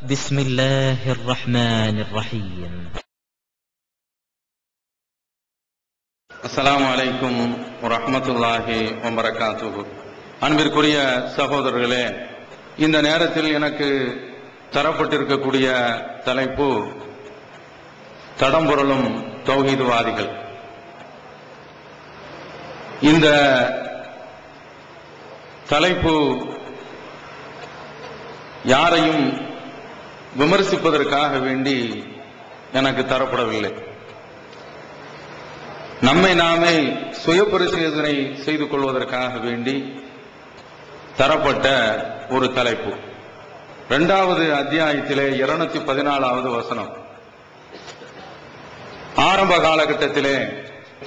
بسم الله الرحمن الرحيم. அஸ்ஸலாமு அலைக்கும் வரஹ்மத்துல்லாஹி வபரகாத்துஹு. அன்பிற்குரிய சகோதரர்களே, இந்த நேரத்தில் எனக்கு தரப்பட்டிருக்கக்கூடிய தலைப்பு தடம்புரளும் தௌஹீதுவாதிகள். இந்த தலைப்பு யாரையும் விமர்சிப்பதற்காக வேண்டி எனக்கு தரப்படவில்லை. நம்மை நாமே சுய பரிசோதனை செய்து கொள்வதற்காக வேண்டி தரப்பட்ட ஒரு தலைப்பு. 2வது அத்தியாயத்திலே 214வது வசனம். ஆரம்ப காலகட்டத்திலே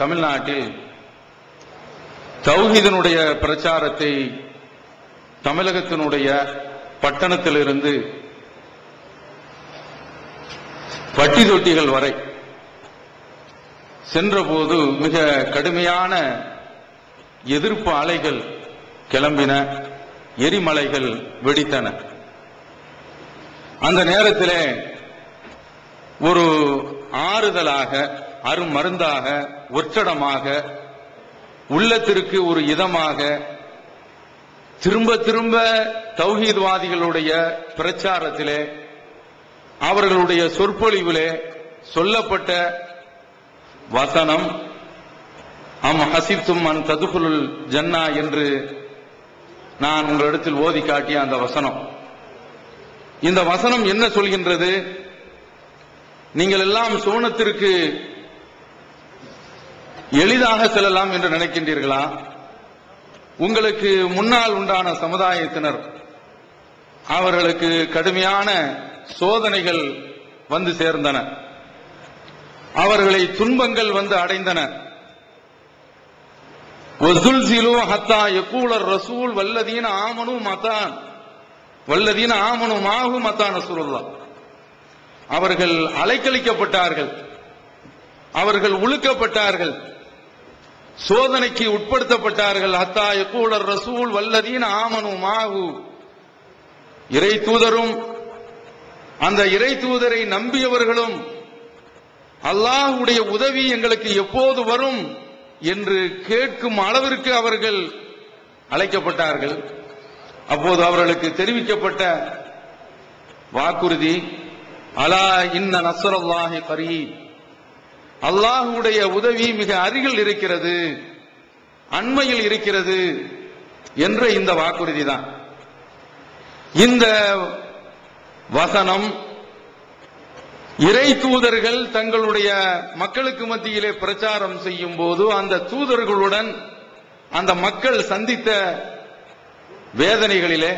தமிழ்நாட்டில் தௌஹீதினுடைய பிரச்சாரத்தை தமிழகத்தினுடைய பட்டணத்திலிருந்து பட்டி தொட்டிகள் வரை சென்றபோது மிக கடுமையான எதிர்ப்பு அலைகள் கிளம்பின, எரிமலைகள் வெடித்தன. அந்த நேரத்திலே ஒரு ஆறுதலாக, அருமருந்தாக, ஒற்றடமாக, உள்ளத்திற்கு ஒரு இதமாக திரும்ப திரும்ப தௌஹீத்வாதிகளுடைய பிரச்சாரத்திலே, அவர்களுடைய சொற்பொழிவிலே சொல்லப்பட்ட வசனம் அம் ஹசிப்தும் அன் ததுகுலுல் ஜன்னா என்று நான் உங்களிடத்தில் ஓதி காட்டிய அந்த வசனம். இந்த வசனம் என்ன சொல்கின்றது? நீங்கள் எல்லாம் சுவனத்திற்கு எளிதாக செல்லலாம் என்று நினைக்கின்றீர்களா? உங்களுக்கு முன்னால் உண்டான சமுதாயத்தினர், அவர்களுக்கு கடுமையான சோதனைகள் வந்து சேர்ந்தன, அவர்களை துன்பங்கள் வந்து அடைந்தன. வஸுல்ஸிலு ஹத்தா யகூலர் ரசூல் வல்லதீன ஆமனு மதான் வல்லதீன ஆமனு மாஹு மதா நஸ்ருல்லாஹ். அவர்கள் அலைக்கழிக்கப்பட்டார்கள், அவர்கள் உழுக்கப்பட்டார்கள், சோதனைக்கு உட்படுத்தப்பட்டார்கள். ஹத்தா யகூலர் ரசூல் வல்லதீன ஆமனு மாஹு. இறை தூதரும் அந்த இறை தூதரை நம்பியவர்களும் அல்லாஹ்வுடைய உதவி எங்களுக்கு எப்போது வரும் என்று கேட்கும் அளவிற்கு அவர்கள் அழைக்கப்பட்டார்கள். அப்போது அவர்களுக்கு தெரிவிக்கப்பட்ட வாக்குறுதி, அலா இன்ன நஸ்ரல்லாஹி கரீப், அல்லாஹ்வுடைய உதவி மிக அருகில் இருக்கிறது, அண்மையில் இருக்கிறது என்ற இந்த வாக்குறுதி தான். இந்த வசனம் இறை தூதர்கள் தங்களுடைய மக்களுக்கு மத்தியிலே பிரச்சாரம் செய்யும் போது அந்த தூதர்களுடன் அந்த மக்கள் சந்தித்த வேதனைகளிலே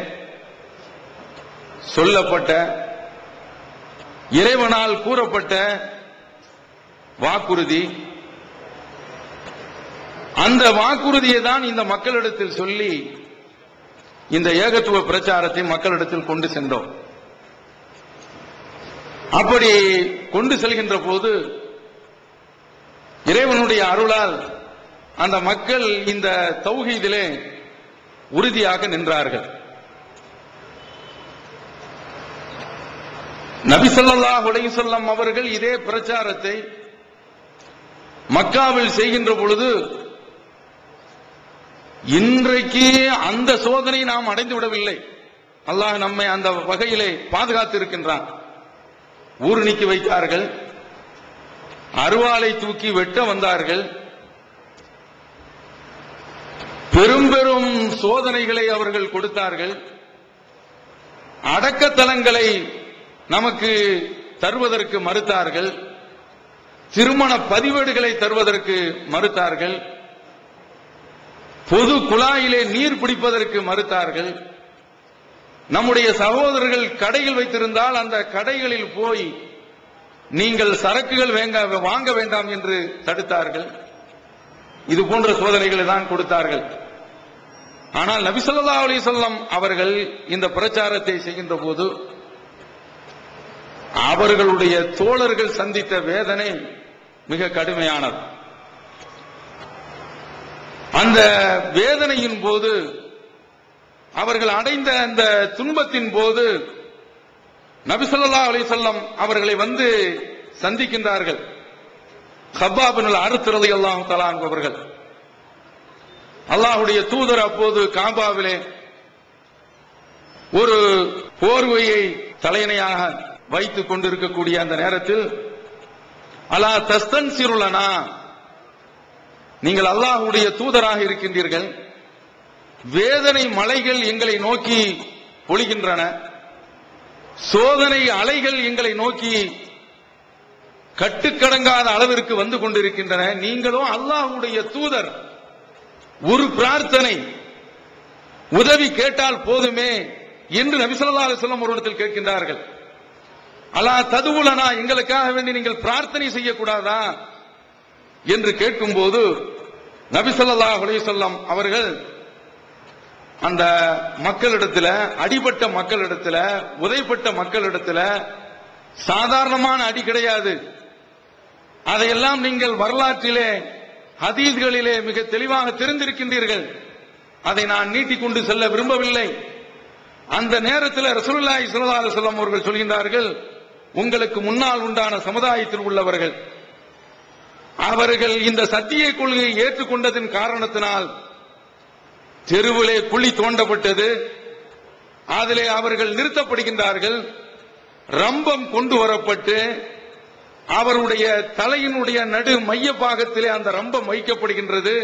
சொல்லப்பட்ட, இறைவனால் கூறப்பட்ட வாக்குறுதி. அந்த வாக்குறுதியை தான் இந்த மக்களிடத்தில் சொல்லி இந்த ஏகத்துவ பிரச்சாரத்தை மக்களிடத்தில் கொண்டு சென்றோம். அப்படி கொண்டு செல்கின்ற போது இறைவனுடைய அருளால் அந்த மக்கள் இந்த தௌஹீதிலே உறுதியாக நின்றார்கள். நபி ஸல்லல்லாஹு அலைஹி வஸல்லம் அவர்கள் இதே பிரச்சாரத்தை மக்காவில் செய்கின்ற பொழுது, இன்றைக்கு அந்த சோதனை நாம் அடைந்து விடவில்லை. அல்லாஹ் நம்மை அந்த வகையிலே பாதுகாத்து இருக்கின்றான். ஊர் நீக்கி வைத்தார்கள், அருவாளை தூக்கி வெட்ட வந்தார்கள், பெரும் பெரும் சோதனைகளை அவர்கள் கொடுத்தார்கள், அடக்கத்தலங்களை நமக்கு தருவதற்கு மறுத்தார்கள், திருமண பதிவேடுகளை தருவதற்கு மறுத்தார்கள், பொது குழாயிலே நீர் பிடிப்பதற்கு மறுத்தார்கள். நம்முடைய சகோதரர்கள் கடைகள் வைத்திருந்தால் அந்த கடைகளில் போய் நீங்கள் சரக்குகள் வாங்க வேண்டாம் என்று தடுத்தார்கள். இது போன்ற சோதனைகளை தான் கொடுத்தார்கள். ஆனால் நபி ஸல்லல்லாஹு அலைஹி வஸல்லம் அவர்கள் இந்த பிரச்சாரத்தை செய்கின்ற போது அவர்களுடைய தோழர்கள் சந்தித்த வேதனை மிக கடுமையானது. அந்த வேதனையின் போது, அவர்கள் அடைந்த அந்த துன்பத்தின் போது நபி ஸல்லல்லாஹு அலைஹி வஸல்லம் அவர்களை வந்து சந்திக்கின்றார்கள். கப்பாப் பின் அல்-அர்த் ரலியல்லாஹு தஆலா அவர்கள். அல்லாஹ்வுடைய தூதர் அப்போது காபாவிலே ஒரு போர்வையை தலையணையாக வைத்துக் கொண்டிருக்கக்கூடிய அந்த நேரத்தில், அலா தஸ்தன்சிருலனா, நீங்கள் அல்லாஹ்வுடைய தூதராக இருக்கின்றீர்கள், வேதனை மலைகள் எங்களை நோக்கி பொழிகின்றன, சோதனை அலைகள் எங்களை நோக்கி கட்டுக்கடங்காத அளவிற்கு வந்து கொண்டிருக்கின்றன, நீங்களும் அல்லாஹ்வுடைய தூதர், ஒரு பிரார்த்தனை உதவி கேட்டால் போதுமே என்று நபி ஸல்லல்லாஹு அலைஹி வஸல்லம் ஒரு இடத்தில் கேட்கின்றார்கள். அலா ததுவுலனா, எங்களுக்காக வேண்டி நீங்கள் பிரார்த்தனை செய்யக்கூடாதா என்று கேட்கும்போது நபி ஸல்லல்லாஹு அலைஹி வஸல்லம் அவர்கள் அந்த மக்களிடத்தில், அடிபட்ட மக்களிடத்தில், உதைப்பட்ட மக்களிடத்தில் சாதாரணமான அடி கிடையாது. அதையெல்லாம் நீங்கள் வரலாற்றிலே ஹதீஸ்களிலே மிக தெளிவாக தெரிந்திருக்கின்றீர்கள். அதை நான் நீட்டிக்கொண்டு செல்ல விரும்பவில்லை. அந்த நேரத்தில் ரசூலுல்லாஹி ஸல்லல்லாஹு அலைஹி வஸல்லம் அவர்கள் சொல்கின்றார்கள், உங்களுக்கு முன்னால் உண்டான சமுதாயத்தில் உள்ளவர்கள், அவர்கள் இந்த சத்திய கொள்கையை ஏற்றுக்கொண்டதன் காரணத்தினால் தெருவிலே குழி தோண்டப்பட்டது, அதிலே அவர்கள் நிறுத்தப்படுகின்றார்கள், ரம்பம் கொண்டு வரப்பட்டு அவருடைய தலையினுடைய நடு மைய பாகத்திலே அந்த ரம்பம் வைக்கப்படுகின்றது,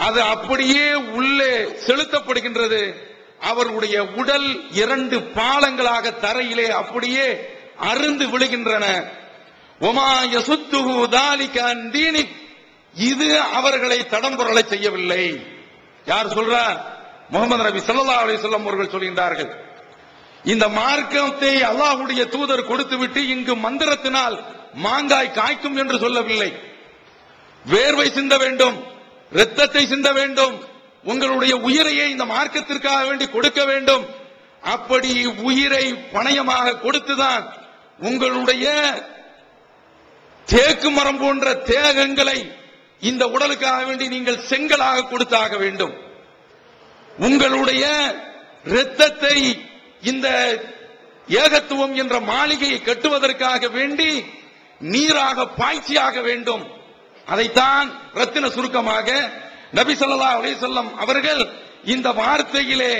அது அப்படியே உள்ளே செலுத்தப்படுகின்றது, அவருடைய உடல் 2 பாலங்களாக தரையிலே அப்படியே அருந்து விழுகின்றன. ஒமா யசுத்துஹு தாலிக அன் தீனிக், இது அவர்களை தடம்புரள செய்யவில்லை. யார் சொல்றா? முஹம்மது நபி ஸல்லல்லாஹு அலைஹி வஸல்லம் அவர்கள் சொல்கின்றார்கள். இந்த மார்க்கத்தை அல்லாஹ்வுடைய தூதர் கொடுத்துவிட்டு இங்கு மந்திரத்தினால் மாங்காய் காய்க்கும் என்று சொல்லவில்லை. வேர்வை சிந்த வேண்டும், இரத்தத்தை சிந்த வேண்டும், உங்களுடைய உயிரையே இந்த மார்க்கத்திற்காக வேண்டி கொடுக்க வேண்டும். அப்படி உயிரை பணயமாக கொடுத்துதான் உங்களுடைய தேக்கு மரம் போன்ற தேகங்களை இந்த உடலுக்காக வேண்டி நீங்கள் செங்கலாக கொடுத்தாக வேண்டும். உங்களுடைய இரத்தத்தை இந்த ஏகத்துவம் என்ற மாளிகையை கட்டுவதற்காக வேண்டி நீராக பாய்ச்சியாக வேண்டும். அதைத்தான் ரத்தின சுருக்கமாக நபி ஸல்லல்லாஹு அலைஹி வஸல்லம் அவர்கள் இந்த வார்த்தையிலே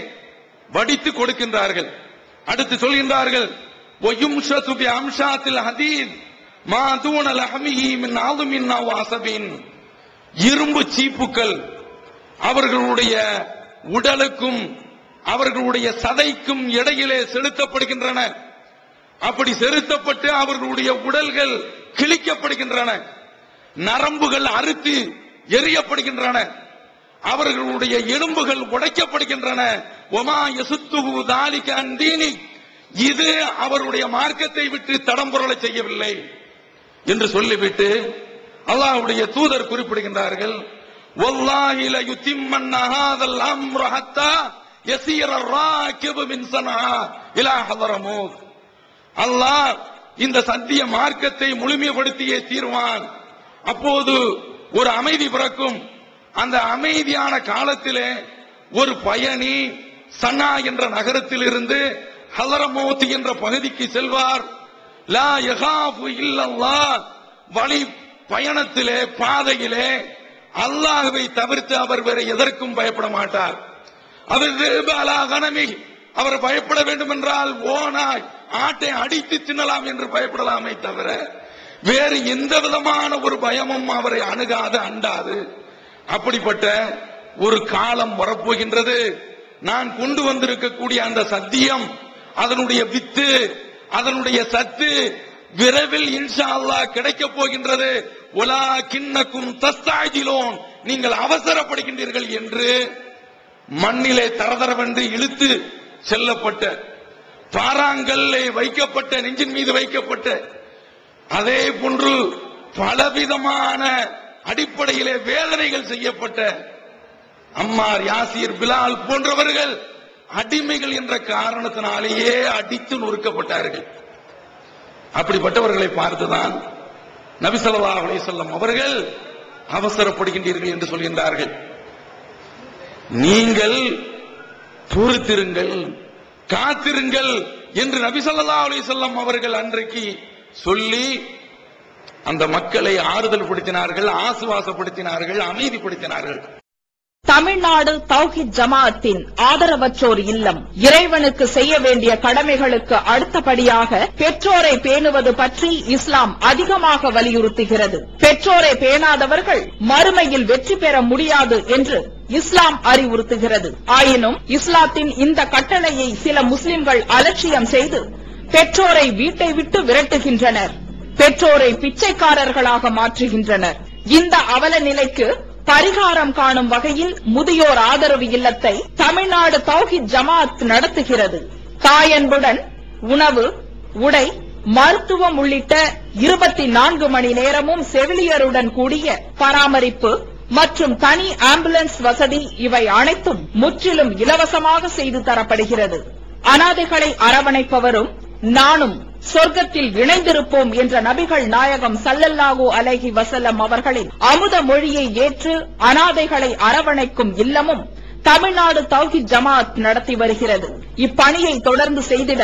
வடித்து கொடுக்கின்றார்கள். அடுத்து சொல்கின்றார்கள், வயும்ஷது பி அம்ஷாத்தில் ஹதீத் மா தூன லஹமிஹி மின் ஆதுமின் அவ் அஸபின், இரும்பு சீப்புக்கள் அவர்களுடைய உடலுக்கும் அவர்களுடைய சதைக்கும் இடையிலே செலுத்தப்படுகின்றன. அப்படி செலுத்தப்பட்டு அவர்களுடைய உடல்கள் கிழிக்கப்படுகின்றன, நரம்புகள் அறுத்து எரியப்படுகின்றன, அவர்களுடைய எலும்புகள் உடைக்கப்படுகின்றன. ஒமா யசுத்துஹு தாலிக அன் தீனிக், இது அவருடைய மார்க்கத்தை விட்டு தடம்புரள செய்யவில்லை என்று சொல்லிவிட்டு அல்லாஹ்வுடைய தூதர் குறிப்பிடுகின்றார்கள், வல்லாஹி ல யுத்திம்மன்ன ஹாதல் அம்ர ஹத்தா யஸீர ராகிபு மின் ஸனஆ இலா ஹதரமூத். அல்லாஹ் இந்த சத்திய மார்க்கத்தை முழுமைப்படுத்தியே தீர்வான். அப்போது ஒரு அமைதி பிறக்கும். அந்த அமைதியான காலத்திலே ஒரு பயணி சன்னா என்ற நகரத்தில் இருந்து ஹதரமூத் என்ற பகுதிக்கு செல்வார். லா யகாஃபு இல்லல்லாஹ், வழி பயணத்திலே பாதையிலே அல்லாஹ்வை தவிர்த்து அவர் வேற எதற்கும் பயப்பட மாட்டார். அவர் பயப்பட வேண்டும் என்றால் ஓனாய் ஆட்டை அடித்து தின்னலாம் என்று பயப்படலாமே தவிர வேறு எந்த விதமான ஒரு பயமும் அவரை அணுகாது, அண்டாது. அப்படிப்பட்ட ஒரு காலம் வரப்போகின்றது. நான் கொண்டு வந்திருக்கக்கூடிய அந்த சத்தியம், அதனுடைய வித்து, அதனுடைய சத்து விரைவில் இன்ஷா அல்லாஹ் கிடைக்க போகின்றது. வலாகின்னகும் தஸ்தாஜிலூன், நீங்கள் அவசரப்படுகின்றீர்கள் என்று மண்ணிலே தரதரவென்று இழுத்து செல்லப்பட்ட, பாறாங்கல்லை வைக்கப்பட்ட, நெஞ்சின் மீது வைக்கப்பட்ட, அதே போன்று பலவிதமான அடிப்படையிலே வேதனைகள் செய்யப்பட்ட அம்மார், யாசீர், பிலால் போன்றவர்கள் அடிமைகள் என்ற காரணத்தினாலேயே அடித்து நொறுக்கப்பட்டார்கள். அப்படிப்பட்டவர்களை பார்த்துதான் நபி ஸல்லல்லாஹு அலைஹி வஸல்லம் அவர்கள் அவசரப்படுகின்றீர்கள் என்று சொல்கின்றார்கள். நீங்கள் பொறுத்திருங்கள், காத்திருங்கள் என்று நபி ஸல்லல்லாஹு அலைஹி வஸல்லம் அவர்கள் அன்றைக்கு சொல்லி அந்த மக்களை ஆறுதல் படுத்தினார்கள், ஆசுவாசப்படுத்தினார்கள், அமைதிப்படுத்தினார்கள். தமிழ்நாடு தௌஹீத் ஜமாஅத்தின் ஆதரவற்றோர் இல்லம் இறைவனுக்கு செய்ய வேண்டிய கடமைகளுக்கு அடுத்தபடியாக பெற்றோரை பேணுவது பற்றி இஸ்லாம் அதிகமாக வலியுறுத்துகிறது. பெற்றோரை பேணாதவர்கள் மறுமையில் வெற்றி பெற முடியாது என்று இஸ்லாம் அறிவுறுத்துகிறது. ஆயினும் இஸ்லாத்தின் இந்த கட்டளையை சில முஸ்லிம்கள் அலட்சியம் செய்து பெற்றோரை வீட்டை விட்டு விரட்டுகின்றனர், பெற்றோரை பிச்சைக்காரர்களாக மாற்றுகின்றனர். இந்த அவல நிலைக்கு பரிகாரம் காணும் வகையில் முதியோர் ஆதரவு இல்லத்தை தமிழ்நாடு தௌஹீத் ஜமாஅத் நடத்துகிறது. தாயன்புடன் உணவு, உடை, மருத்துவம் உள்ளிட்ட 24 மணி நேரமும் செவிலியருடன் கூடிய பராமரிப்பு மற்றும் தனி ஆம்புலன்ஸ் வசதி இவை அனைத்தும் முற்றிலும் இலவசமாக செய்து தரப்படுகிறது. அனாதைகளை அரவணைப்பவரும் நானும் சொர்க்கத்தில் இணைந்திருப்போம் என்ற நபிகள் நாயகம் ஸல்லல்லாஹு அலைஹி வஸல்லம் அவர்களின் அமுத மொழியை ஏற்று அனாதைகளை அரவணைக்கும் இல்லமும் தமிழ்நாடு தௌஹீத் ஜமாஅத் நடத்தி வருகிறது. இப்பணியை தொடர்ந்து செய்திட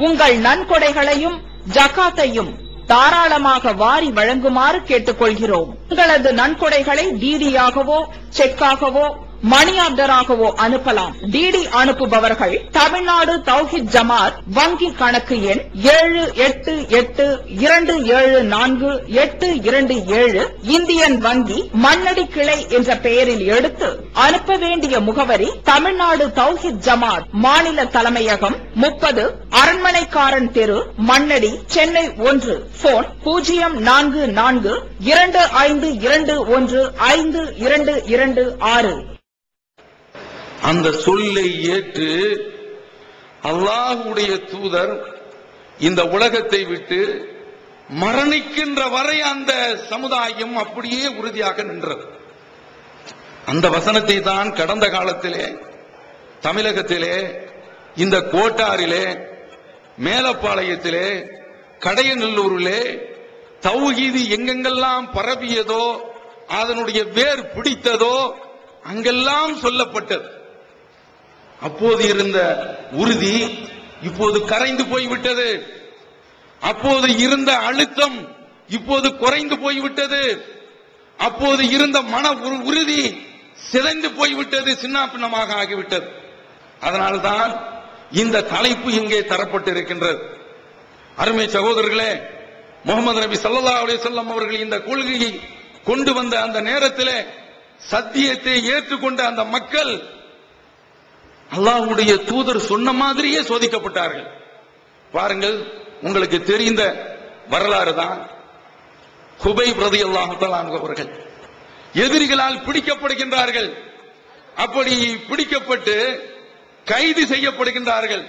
உங்கள் நன்கொடைகளையும் ஜகாத்தையும் தாராளமாக வாரி வழங்குமாறு கேட்டுக் கொள்கிறோம். உங்களது நன்கொடைகளை டிடியாகவோ செக்காகவோ மணி ஆர்டராகவோ அனுப்பலாம். டிடி அனுப்புபவர்கள் தமிழ்நாடு தௌஹீத் ஜமாஅத் வங்கி கணக்கு எண் 7882748827 இந்தியன் வங்கி மண்ணடி கிளை என்ற பெயரில் எடுத்து அனுப்ப வேண்டிய முகவரி தமிழ்நாடு தௌஹீத் ஜமாஅத் மாநில தலைமையகம் 30 அரண்மனைக்காரன் தெரு, மண்ணடி, சென்னை 1. போன் 044215215226. அந்த சொல்லை ஏற்று அல்லாஹ்வுடைய தூதர் இந்த உலகத்தை விட்டு மரணிக்கின்ற வரை அந்த சமுதாயம் அப்படியே உறுதியாக நின்றது. அந்த வசனத்தை தான் கடந்த காலத்திலே தமிழகத்திலே இந்த கோட்டாரிலே, மேலப்பாளையத்திலே, கடையநல்லூரிலே தௌஹீது எங்கெங்கெல்லாம் பரவியதோ, அதனுடைய வேர் பிடித்ததோ அங்கெல்லாம் சொல்லப்பட்டது. அப்போது இருந்த உறுதி இப்போது கரைந்து போய்விட்டது. அப்போது இருந்த அழுத்தம் இப்போது குறைந்து போய்விட்டது. அப்போது இருந்த மன உறுதி சிதைந்து போய்விட்டது, சின்னாபின்னமாக ஆகிவிட்டது. அதனால்தான் இந்த தலைப்பு இங்கே தரப்பட்டிருக்கின்றது. அருமை சகோதரர்களே, முகமது நபி ஸல்லல்லாஹு அலைஹி வஸல்லம் அவர்கள் இந்த கொள்கையை கொண்டு வந்த அந்த நேரத்திலே சத்தியத்தை ஏற்றுக்கொண்ட அந்த மக்கள் அல்லாஹ்வுடைய தூதர் சொன்ன மாதிரியே சோதிக்கப்பட்டார்கள். பாருங்கள், உங்களுக்கு தெரிந்த வரலாறு தான். குபைப் ரலியல்லாஹு தஆலா அவர்கள் எதிரிகளால் பிடிக்கப்படுகின்றார்கள். அப்படி பிடிக்கப்பட்டு கைது செய்யப்படுகின்றார்கள்.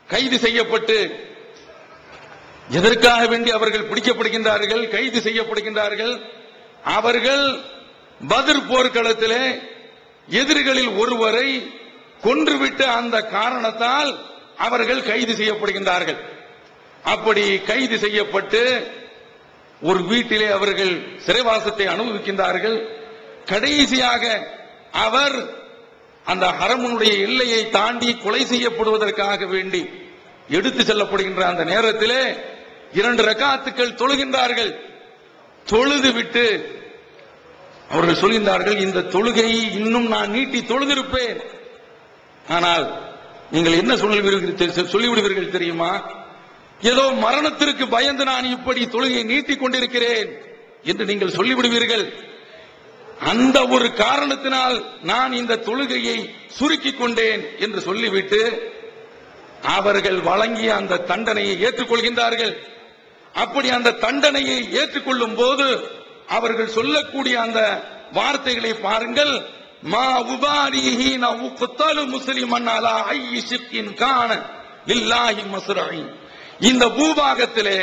கைது செய்யப்பட்டு எதற்காக வேண்டி அவர்கள் பிடிக்கப்படுகின்றார்கள், கைது செய்யப்படுகின்றார்கள்? அவர்கள் பத்ர் போர்க்களத்திலே எதிரிகளில் ஒருவரை கொன்றுவிட்ட அந்த காரணத்தால் அவர்கள் கைது செய்யப்படுகின்றார்கள். அப்படி கைது செய்யப்பட்டு ஒரு வீட்டிலே அவர்கள் சிறைவாசத்தை அனுபவிக்கின்றார்கள். கடைசியாக அவர் அந்த ஹரமுடைய எல்லையை தாண்டி கொலை செய்யப்படுவதற்காக வேண்டி எடுத்து செல்லப்படுகின்ற அந்த நேரத்திலே 2 ரக்காத்துக்கள் தொழுகின்றார்கள். தொழுது விட்டு அவர்கள் சொல்கின்றார்கள், இந்த தொழுகையை இன்னும் நான் நீட்டி தொழுதிருப்பேன். ஆனால் நீங்கள் என்ன சொல்லிவிடுவீர்கள் தெரியுமா? ஏதோ மரணத்திற்கு பயந்து நான் இப்படி தொழுகையை நீட்டிக் கொண்டிருக்கிறேன் என்று நீங்கள் சொல்லிவிடுவீர்கள். அந்த ஒரு காரணத்தினால் நான் இந்த தொழுகையை சுருக்கிக் கொண்டேன் என்று சொல்லிவிட்டு அவர்கள் வழங்கிய அந்த தண்டனையை ஏற்றுக்கொள்கின்றார்கள். அப்படி அந்த தண்டனையை ஏற்றுக்கொள்ளும் போது அவர்கள் சொல்லக்கூடிய அந்த வார்த்தைகளை பாருங்கள். மா உபாரிஹி நஉக்தலு முஸ்லிமன் அலா ஐயி ஷிக்கின் கான லில்லாஹி மஸ்ரஇ. இந்த பூபாகத்திலே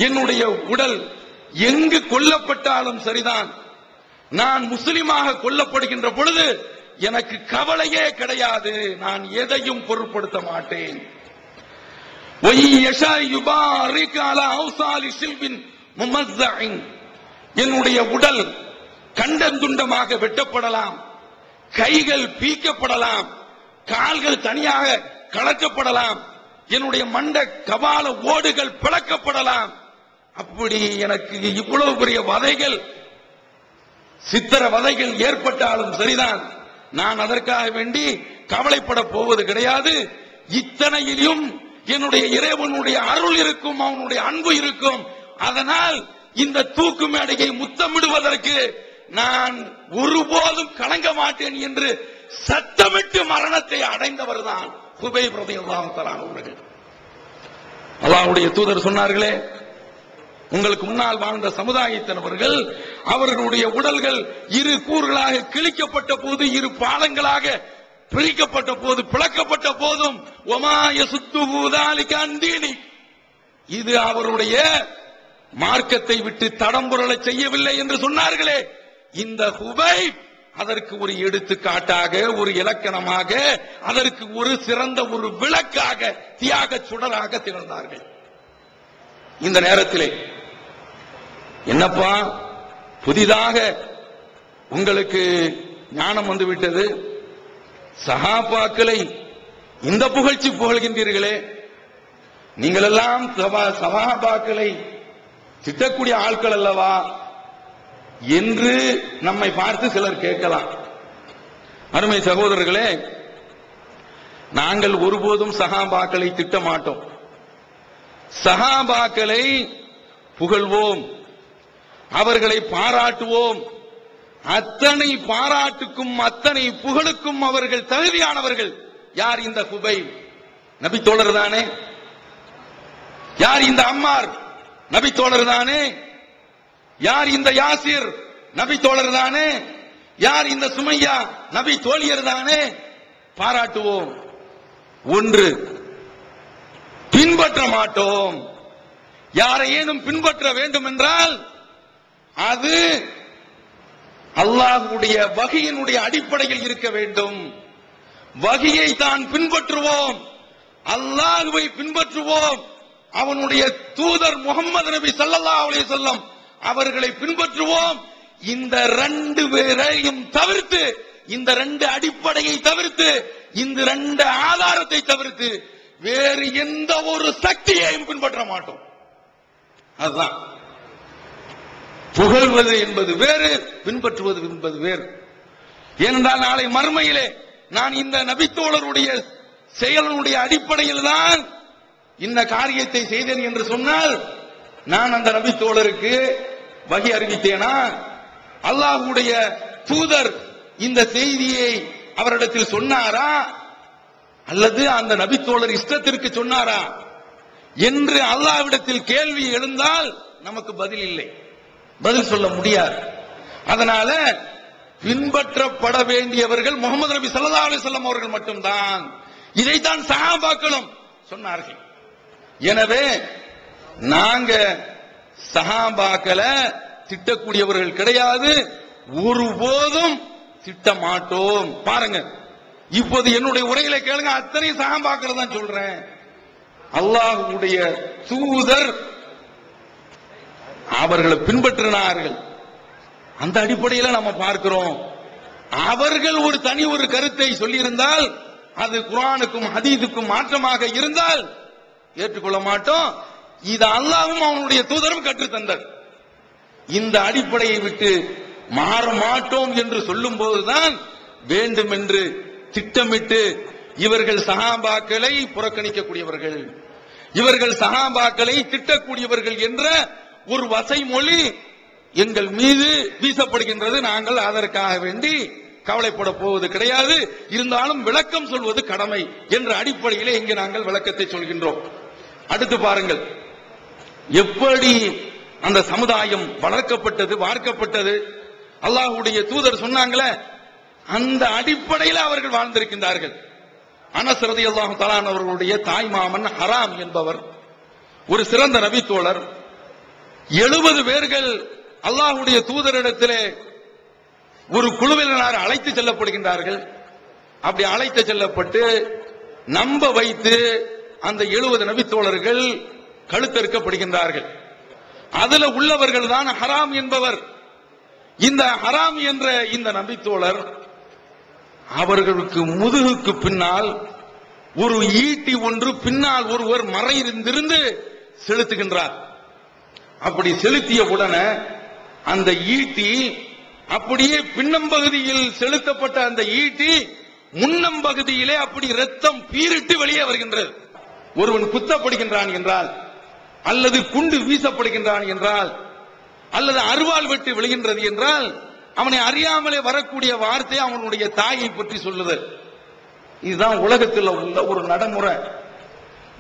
என்னுடைய உடல் எங்கு கொல்லப்பட்டாலும் சரிதான், நான் முஸ்லிமாக கொல்லப்படுகின்ற பொழுது எனக்கு கவலையே கிடையாது, நான் எதையும் பொருட்படுத்த மாட்டேன். என்னுடைய உடல் கண்டந்துண்டமாக வெட்டப்படலாம், கைகள் பீக்கப்படலாம், கால்கள் தனியாக கலக்கப்படலாம், என்னுடைய மண்ட கபால ஓடுகள் பிளக்கப்படலாம். அப்படி எனக்கு இவ்வளவு பெரிய வதைகள், சித்திர வதைகள் ஏற்பட்டாலும் சரிதான், நான் அதற்காக வேண்டி கவலைப்பட போவது கிடையாது. இத்தனையிலும் என்னுடைய இறைவனுடைய அருள் இருக்கும், அவனுடைய அன்பு இருக்கும். அதனால் இந்த தூக்கு மேடையை முத்தமிடுவதற்கு நான் ஒருபோதும் கலங்க மாட்டேன் என்று சத்தமிட்டு மரணத்தை அடைந்தவர் தான் குபைப் ரலியல்லாஹு தஆலா அவர்கள். அல்லாஹ்வுடைய தூதர் சொன்னார்களே, உங்களுக்கு முன்னால் வாழ்ந்த சமுதாயத்தினவர்கள் அவர்களுடைய உடல்கள் இரு கூறுகளாக கிழிக்கப்பட்ட போது, இரு பாலங்களாக பிரிக்கப்பட்ட போது, பிளக்கப்பட்ட போதும் ஒமா யசுத்துஹு ذلك عن دينه, இது அவருடைய மார்க்கத்தை விட்டு தடம்புரள செய்யவில்லை என்று சொன்னார்களே, இந்த ஹுபைப் அதற்கு ஒரு எடுத்துக்காட்டாக, ஒரு இலக்கணமாக, அதற்கு ஒரு சிறந்த ஒரு விளக்காக, தியாக சுடராக திகழ்ந்தார்கள். இந்த நேரத்திலே என்னப்பா புதிதாக உங்களுக்கு ஞானம் வந்துவிட்டது, சஹாபாக்களை இந்த புகழ்ச்சி புகழ்கின்றீர்களே, நீங்கள் எல்லாம் சஹாபாக்களை திட்டக்கூடிய ஆட்கள் அல்லவா என்று நம்மை பார்த்து சிலர் கேட்கலாம். அருமை சகோதரர்களே, நாங்கள் ஒருபோதும் சஹாபாக்களை திட்ட மாட்டோம். சஹாபாக்களை புகழ்வோம், அவர்களை பாராட்டுவோம். அத்தனை பாராட்டுக்கும் அத்தனை புகழுக்கும் அவர்கள் தகுதியானவர்கள். யார் இந்த ஹுபைப்? நபி தோழர் தானே. யார் இந்த அம்மார்? நபி தோழர் தானே. யார் இந்த யாசிர்? நபி தோழர் தானே. யார் இந்த சுமையா? நபி தோழியர் தானே. பாராட்டுவோம். ஒன்று, பின்பற்ற மாட்டோம். யாரையேனும் பின்பற்ற வேண்டும் என்றால் அது அல்லாஹ்வுடைய வஹியினுடைய அடிப்படையில் இருக்க வேண்டும். வஹியை தான் பின்பற்றுவோம், அல்லாஹ்வை பின்பற்றுவோம், அவனுடைய தூதர் முகமது நபி ஸல்லல்லாஹு அலைஹி வஸல்லம் அவர்களை பின்பற்றுவோம். இந்த ரெண்டு பேரையும் தவிர்த்து, இந்த ரெண்டு அடிப்படையை தவிர்த்து, இந்த ரெண்டு ஆதாரத்தை தவிர்த்து வேறு எந்த ஒரு சக்தியையும் பின்பற்ற மாட்டோம். அதுதான் புகழ்வது என்பது வேறு, பின்பற்றுவது என்பது வேறு. ஏனென்றால் நாளை மறுமையிலே நான் இந்த நபித்தோழருடைய செயலுடைய அடிப்படையில் தான் இந்த காரியத்தை செய்தேன் என்று சொன்னால், நான் அந்த நபித்தோழருக்கு வகி அறிவித்தேனா? அல்லாஹ்வுடைய தூதர் இந்த செய்தியை அவரிடத்தில் சொன்னாரா, அல்லது அந்த நபித்தோழர் இஷ்டத்திற்கு சொன்னாரா என்று அல்லாஹ்விடத்தில் கேள்வி எழுந்தால் நமக்கு பதில் இல்லை, பதில் சொல்ல முடியாது. அதனால பின்பற்றப்பட வேண்டியவர்கள் முகமது நபி ஸல்லல்லாஹு அலைஹி வஸல்லம் அவர்கள் மட்டும்தான். இதைத்தான் சஹாபாக்களும் சொன்னார்கள். எனவே நாங்க சஹாபாக்களை திட்டக்கூடியவர்கள் கிடையாது, ஒருபோதும் திட்ட மாட்டோம். பாருங்க, இப்போது என்னுடைய உரைகளை கேளுங்க, அத்தனை சஹாபாக்களை தான் சொல்றேன். அல்லாஹ்வுடைய தூதர் அவர்களை பின்பற்றினார்கள், அந்த அடிப்படையில் நம்ம பார்க்கிறோம். அவர்கள் ஒரு தனி ஒரு கருத்தை சொல்லியிருந்தால், அது குர்ஆனுக்கும் ஹதீஸுக்கும் மாற்றமாக இருந்தால் ஏற்றுக்கொள்ள மாட்டோம். இது அல்லாஹ்வும் அவனுடைய தூதரும் கற்றுத்தந்தார். இந்த அடிப்படையை விட்டு மாற மாட்டோம் என்று சொல்லும் போதுதான் வேண்டும் என்று திட்டமிட்டு இவர்கள் சஹாபாக்களை புறக்கணிக்கக்கூடியவர்கள், இவர்கள் சஹாபாக்களை திட்டக்கூடியவர்கள் என்ற ஒரு வசை மொழி எங்கள் மீது வீசப்படுகின்றது. நாங்கள் அதற்காக வேண்டி கவலைப்பட போவது கிடையாது. இருந்தாலும் விளக்கம் சொல்வது கடமை என்ற அடிப்படையிலே இங்கு நாங்கள் விளக்கத்தை சொல்கின்றோம். அடுத்து பாருங்கள், எப்படி அந்த சமுதாயம் வளர்க்கப்பட்டது, வார்க்கப்பட்டது. அல்லாஹ்வுடைய தூதர் சொன்னாங்களே, அந்த அடிப்படையில் அவர்கள் வாழ்ந்திருக்கின்றார்கள். அனஸ் ரலியல்லாஹு தஆலா அவர்களுடைய தாய் மாமன் ஹராம் என்பவர் ஒரு சிறந்த நபி தோழர். 70 பேர்கள் அல்லாஹ்வுடைய தூதரிடத்திலே ஒரு குழுவினர் அழைத்து செல்லப்படுகின்றார்கள். அப்படி அழைத்து செல்லப்பட்டு நம்ப வைத்து அந்த 70 நபி தோழர்கள் கழுத்தறுக்கப்படுகின்றார்கள். அதுல உள்ளவர்கள் தான் ஹராம் என்பவர். இந்த ஹராம் என்ற இந்த நபி தோழர் அவர்களுக்கு முதுகுக்கு பின்னால் ஒரு ஈட்டி ஒன்று பின்னால் ஒருவர் மறைந்திருந்து செலுத்துகின்றார். அப்படி செலுத்திய உடனே அந்த ஈட்டி அப்படியே பின்னம்பகுதியில் செலுத்தப்பட்ட அந்த ஈட்டி முன்னம்பகுதியிலே அப்படி ரத்தம் பீரிட்டு வெளியே வருகின்றது. ஒருவன் குத்தப்படுகின்றான் என்றால், அல்லது குண்டு வீசப்படுகின்றான் என்றால், அல்லது அருவாள் வெட்டு விழுகின்றது என்றால், அவனை அறியாமலே வரக்கூடிய வார்த்தை அவனுடைய தாயை பற்றி சொல்லுதல். இதுதான் உலகத்தில் உள்ள ஒரு நடைமுறை.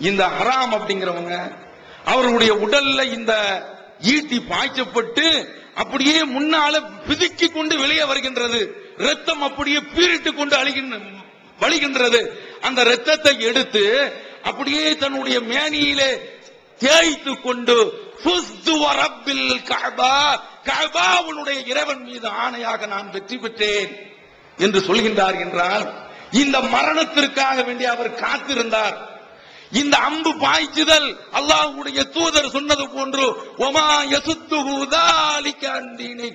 இந்த ஹராம் அப்படிங்கிறவங்க அவர்களுடைய உடல்ல இந்த ஈட்டி பாய்ச்சப்பட்டு அப்படியே முன்னால பிதுக்கி கொண்டு வெளியே வருகின்றது. ரத்தம் அப்படியே பீரிட்டு கொண்டு வழிகின்றது. அந்த ரத்தத்தை எடுத்து அப்படியே தன்னுடைய மேனியிலே தேய்த்து கொண்டு கஅபாவுடைய இறைவன் மீது ஆணையாக நான் வெற்றி பெற்றேன் என்று சொல்கின்றார் என்றால், இந்த மரணத்திற்காக வேண்டி அவர் காத்திருந்தார். இந்த அம்பு பாய்ச்சுதல் அல்லாஹ்வுடைய தூதர் சொன்னது போன்று ஒமா யசுத்துஹு ذلك عن دينه.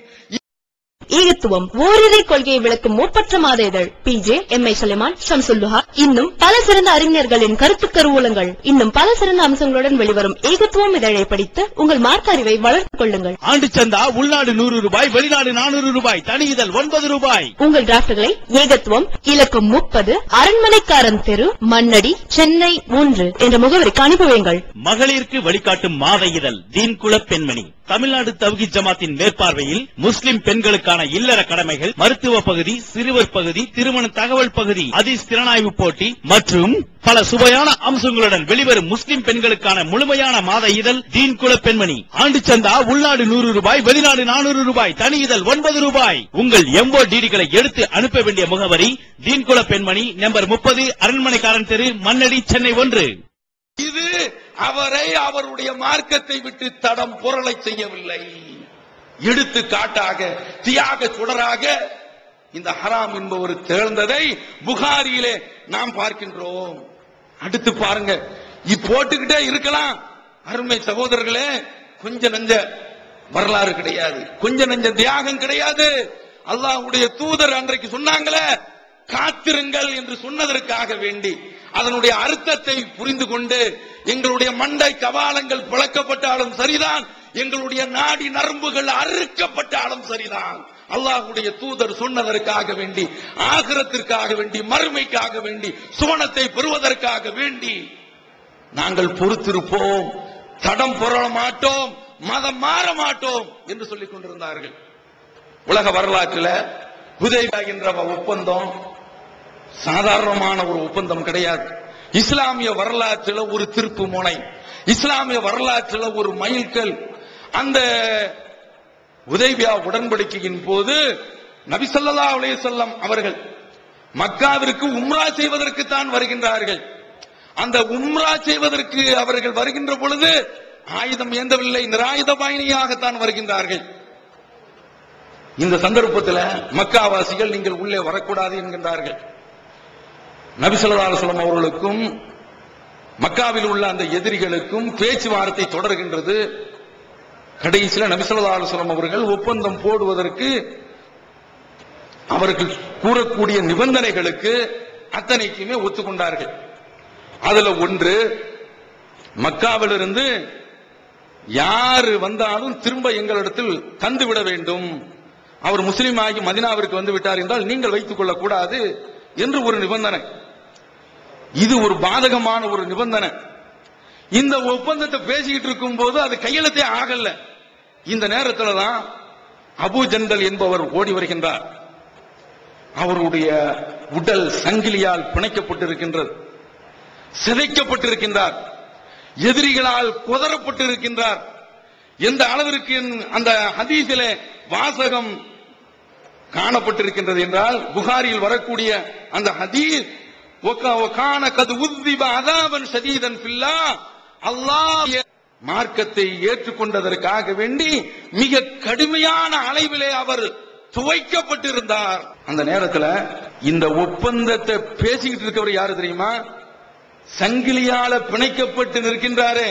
ஈகத்துவம் ஓரிரை கொள்கையை விளக்கும் மூப்பற்ற மாத இதழ் PJ MI சுலைமான் ஷம்சுல்லுஹா இன்னும் பல சிறந்த அறிஞர்களின் கருத்து கருவூலங்கள் இன்னும் பல சிறந்த அம்சங்களுடன் வெளிவரும் ஈகத்துவம் இதழை படித்து உங்கள் மார்க்க அறிவை வளர்த்துக் கொள்ளுங்கள். ஆண்டு சந்தா உள்நாடு 100 ரூபாய், வெளிநாடு 400 ரூபாய், தனி இதழ் 9 ரூபாய். உங்கள் டிராப்ட்களை ஏகத்துவம் இலக்கம் 30 அரண்மனைக்காரன் தெரு, மண்ணடி, சென்னை 3 என்ற முகவரிக்கு அனுப்புவீங்கள். மகளிருக்கு வழிகாட்டும் மாத இதழ் தீன்குல பெண்மணி தமிழ்நாடு தவ்ஹீத் ஜமாத்தின் மேற்பார்வையில் முஸ்லிம் பெண்களுக்கான இல்லற கடமைகள், மருத்துவ பகுதி, சிறுவர் பகுதி, திருமண தகவல் பகுதி, ஹதீஸ் திறனாய்வு போட்டி மற்றும் பல சுவையான அம்சங்களுடன் வெளிவரும் முஸ்லிம் பெண்களுக்கான முழுமையான மாத இதழ் தீன்குல பெண்மணி. ஆண்டு சந்தா உள்நாடு 100 ரூபாய், வெளிநாடு 400 ரூபாய், தனி இதழ் 9 ரூபாய். உங்கள் எம்போ டிடிகளை எடுத்து அனுப்ப வேண்டிய முகவரி தீன்குல பெண்மணி, நம்பர் 30, அரண்மனைக்காரன் தெரு, மண்ணடி, சென்னை 1. இது அவரை அவருடைய மார்க்கத்தை விட்டு தடம் பொருளை செய்யவில்லை. எடுத்துக்காட்டாக தியாக சுடராக இந்த ஹராம் என்பவர் தேர்ந்ததை புகாரியிலே நாம் பார்க்கின்றோம். அடுத்து பாருங்க, போட்டுக்கிட்டே இருக்கலாம். அருமை சகோதரர்களே, கொஞ்ச நஞ்ச வரலாறு கிடையாது, கொஞ்ச நஞ்ச தியாகம் கிடையாது. அல்லாஹ்வுடைய தூதர் அன்றைக்கு சொன்னாங்களே காத்திருங்கள் என்று சொன்னதற்காக வேண்டி அதனுடைய அர்த்தத்தை புரிந்து கொண்டு எங்களுடைய மண்டை கபாலங்கள் பிளக்கப்பட்டாலும் சரிதான், எங்களுடைய நாடி நரம்புகள் அறுக்கப்பட்டாலும் சரிதான், அல்லாஹ்வுடைய தூதர் சொன்னதற்காக வேண்டி, ஆகிரத்திற்காக வேண்டி, மறுமைக்காக வேண்டி, சுவனத்தை பெறுவதற்காக வேண்டி நாங்கள் பொறுத்திருப்போம், தடம் புரள மாட்டோம், மதம் மாற மாட்டோம் என்று சொல்லிக் கொண்டிருந்தார்கள். உலக வரலாற்றில் ஹுதைபியா என்ற ஒப்பந்தம் சாதாரணமான ஒரு ஒப்பந்தம் கிடையாது. இஸ்லாமிய வரலாற்றில் ஒரு திருப்பு முனை, இஸ்லாமிய வரலாற்றில் ஒரு மைல்கல். அந்த ஹுதைபியா உடன்படிக்கையின் போது நபி ஸல்லல்லாஹு அலைஹி வஸல்லம் அவர்கள் மக்காவிற்கு உம்ரா செய்வதற்கு தான் வருகின்றார்கள். அந்த உம்ரா செய்வதற்கு அவர்கள் வருகின்ற பொழுது ஆயுதம் ஏந்தவில்லை, நிராயுத பயணியாகத்தான் வருகின்றார்கள். இந்த சந்தர்ப்பத்தில் மக்காவாசிகள் நீங்கள் உள்ளே வரக்கூடாது என்கின்றார்கள். நபி ஸல்லல்லாஹு அலைஹி வஸல்லம் அவர்களுக்கும் மக்காவில் உள்ள அந்த எதிரிகளுக்கும் பேச்சுவார்த்தை தொடர்கின்றது. கடைசியில் நபி ஸல்லல்லாஹு அலைஹி வஸல்லம் அவர்கள் ஒப்பந்தம் போடுவதற்கு அவர்கள் கூறக்கூடிய நிபந்தனைகளுக்கு அத்தனைக்குமே ஒத்துக்கொண்டார்கள். அதுல ஒன்று, மக்காவிலிருந்து யாரு வந்தாலும் திரும்ப எங்களிடத்தில் தந்துவிட வேண்டும். அவர் முஸ்லீம் ஆகி மதீனாவிற்கு வந்து விட்டார் என்றால் நீங்கள் வைத்துக் கொள்ளக் கூடாது என்று ஒரு நிபந்தனை. இது ஒரு பாதகமான ஒரு நிபந்தனை. இந்த ஒப்பந்தத்தை பேசிக்கிட்டு இருக்கும் போது அது கையெழுத்தே ஆகல. இந்த நேரத்தில் தான் அபூ ஜந்தல் என்பவர் ஓடி வருகின்றார். அவருடைய உடல் சங்கிலியால் பிணைக்கப்பட்டிருக்கின்றது, சிதைக்கப்பட்டிருக்கின்றார், எதிரிகளால் குதறப்பட்டிருக்கின்றார். எந்த அளவிற்கு அந்த ஹதீஸிலே வாசகம் காணப்பட்டிருக்கின்றது என்றால், புகாரியில் வரக்கூடிய அந்த ஹதீஸ், அல்லாஹ் மார்க்கத்தை ஏற்றுக்கொண்டதற்காக வேண்டி மிக கடுமையான அளவிலே அவர் துவைக்கப்பட்டிருந்தார். அந்த நேரத்தில் இந்த ஒப்பந்தத்தை பேசிக்கிட்டு இருக்கவர் யாரு தெரியுமா? சங்கிலியால பிணைக்கப்பட்டு நிற்கின்றாரே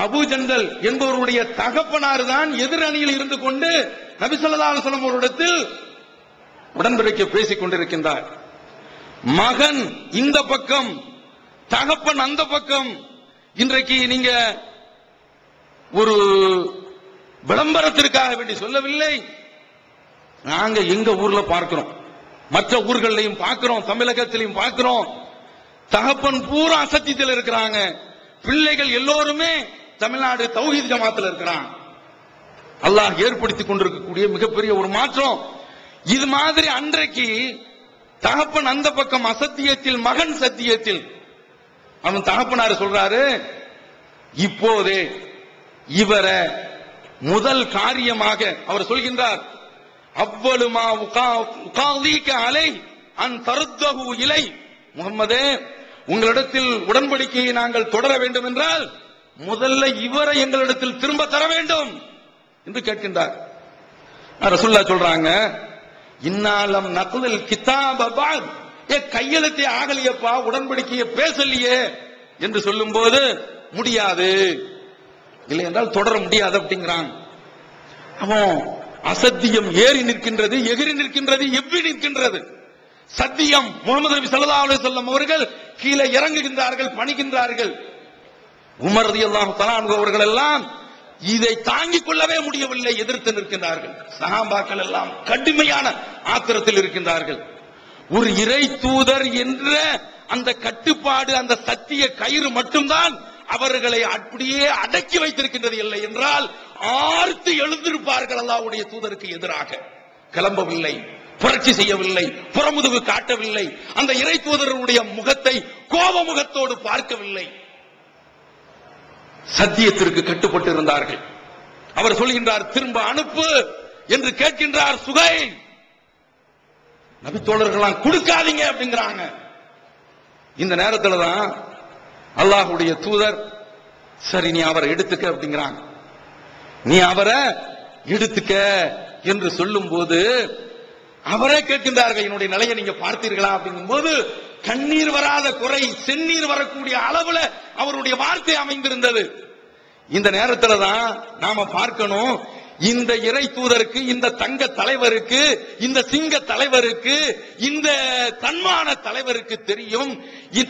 அபூ ஜந்தல் என்பவருடைய தகப்பனார் தான் எதிரணியில் இருந்து கொண்டு நபி ஸல்லல்லாஹு அலைஹி வஸல்லம் அவரிடத்தில் உடன்படிக்கை பேசிக் கொண்டிருக்கின்றார். மகன் இந்த பக்கம் தகப்பன் அந்த பக்கம். இன்றைக்கு நீங்க ஒரு விளம்பரத்திற்காக வேண்டி சொல்லவில்லை, நாங்க எங்க ஊர்ல பார்க்கிறோம், மற்ற ஊர்களையும் பார்க்கிறோம், தமிழகத்திலையும் பார்க்கிறோம். தகப்பன் பூரா அசத்தியத்தில் இருக்கிறாங்க, பிள்ளைகள் எல்லோருமே தமிழ்நாடு தௌஹீத் ஜமாத்தில் இருக்கிறாங்க. அல்லாஹ் ஏற்படுத்திக் கொண்டிருக்கக்கூடிய மிகப்பெரிய ஒரு மாற்றம் இது. மாதிரி அன்றைக்கு தகப்பன் அந்த பக்கம் அசத்தியத்தில், மகன் சத்தியத்தில். அவன் தகப்பனார் சொல்றாரு, இப்போதே இவரை முதல் காரியமாக அவர் சொல்கின்றார், அவ்வளுமா உகாதீக அலை அன் தருத்தஹு இலை. முகம்மதே, உங்களிடத்தில் உடன்படிக்கையை நாங்கள் தொடர வேண்டும் என்றால் முதல்ல இவரை எங்களிடத்தில் திரும்ப தர வேண்டும் என்று கேட்கின்றார். ரசூலுல்லாஹ் சொல்றாங்க, இன்னாலம் நக்லல் கிதாப பஅத், கையெழுத்தே ஆகலையப்பா, உடன்படிக்கையை பேசலையே என்று சொல்லும்போது முடியாது, இல்லை என்றால் தொடர முடியாது அப்படிங்கிறான். அவன் அசத்தியம் ஏறி நிற்கின்றது, எகிரி நிற்கின்றது, எவ்வி நிற்கின்றது. சத்தியம் முஹம்மது நபி ஸல்லல்லாஹு அலைஹி வஸல்லம் அவர்கள் கீழே இறங்குகின்றார்கள், பணிகின்றார்கள். உமர் ரலியல்லாஹு தஆலா அன்ஹு அவர்கள் எல்லாம் இதை தாங்கிக் கொள்ளவே முடியவில்லை, எதிர்த்து நிற்கின்றார்கள். சஹாபாக்கள் எல்லாம் கடுமையான ஆத்திரத்தில் இருக்கின்றார்கள். ஒரு இறை தூதர் என்ற அந்த கட்டுப்பாடு, அந்த சத்திய கயிறு மட்டும்தான் அவர்களை அப்படியே அடக்கி வைத்திருக்கின்றது. இல்லை என்றால் ஆர்த்து எழுந்திருப்பார்கள். அல்லாஹ்வுடைய தூதருக்கு எதிராக கிளம்பவில்லை, புரட்சி செய்யவில்லை, புறமுதுகு காட்டவில்லை, அந்த இறை தூதருடைய முகத்தை கோப முகத்தோடு பார்க்கவில்லை. சத்தியத்திற்கு கட்டுப்பட்டு இருந்தார்கள். அவர் சொல்கின்றார், திரும்ப அனுப்பு என்று கேட்கின்றார் சுகைல். நபி தோழர்களாம் கொடுக்காதீங்க அப்படிங்கிறாங்க. இந்த நேரத்தில் தான் அல்லாஹ்வுடைய தூதர், சரி நீ அவரை எடுத்துக்க அப்படிங்கிறாங்க. நீ அவரை எடுத்துக்க என்று சொல்லும் போது அவரே கேட்கின்றார்கள், என்னுடைய நிலையை நீங்க பார்த்தீர்களா அப்படிங்கும் போது கண்ணீர் வராத குறை செந்நீர் வரக்கூடிய அளவுல அவருடைய வார்த்தை அமைந்திருந்தது. இந்த நேரத்தில் தான் நாம பார்க்கணும், இந்த இறை தூதருக்கு, இந்த தங்க தலைவருக்கு, இந்த சிங்க தலைவருக்கு, இந்த தன்மான தலைவருக்கு தெரியும்,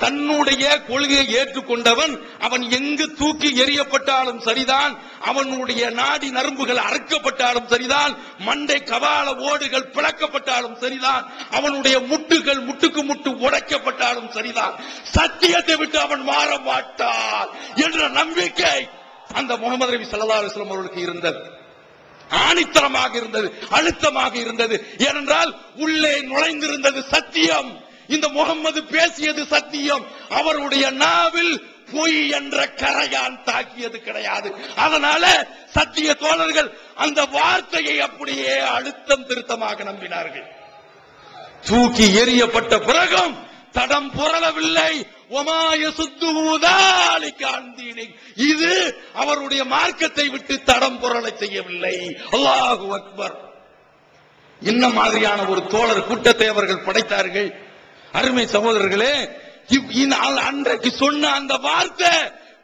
தன்னுடைய கொள்கையை ஏற்றுக்கொண்டவன் அவன் எங்கு தூக்கி எறியப்பட்டாலும் சரிதான், அவனுடைய நாடி நரம்புகள் அறுக்கப்பட்டாலும் சரிதான், மண்டை கபால ஓடுகள் பிளக்கப்பட்டாலும் சரிதான், அவனுடைய முட்டுகள் முட்டுக்கு முட்டு உடைக்கப்பட்டாலும் சரிதான், சத்தியத்தை விட்டு அவன் மாற மாட்டான் என்ற நம்பிக்கை அந்த முஹம்மது நபி ஸல்லல்லாஹு அலைஹி வஸல்லம் அவர்களுக்கு இருந்தது. ஆணித்தரமாக இருந்தது, அழுத்தமாக இருந்தது. ஏனென்றால் உள்ளே நுழைந்திருந்தது சத்தியம். இந்த முகம்மது பேசியது சத்தியம். அவருடைய நாவில் பொய் என்ற கரையான் தாக்கியது கிடையாது. அதனால சத்திய தோழர்கள் அந்த வார்த்தையை அப்படியே அழுத்தம் திருத்தமாக நம்பினார்கள். தூக்கி எறியப்பட்ட பிறகும் தடம் புரளவில்லை. இது அவருடைய மார்க்கத்தை விட்டு தடம் புரள செய்யவில்லை. அல்லாஹு அக்பர். என்ன மாதிரியான ஒரு தோழர் கூட்டத்தை அவர்கள் படைத்தார்கள். அருமை சகோதரர்களே, அன்றைக்கு சொன்ன அந்த வார்த்தை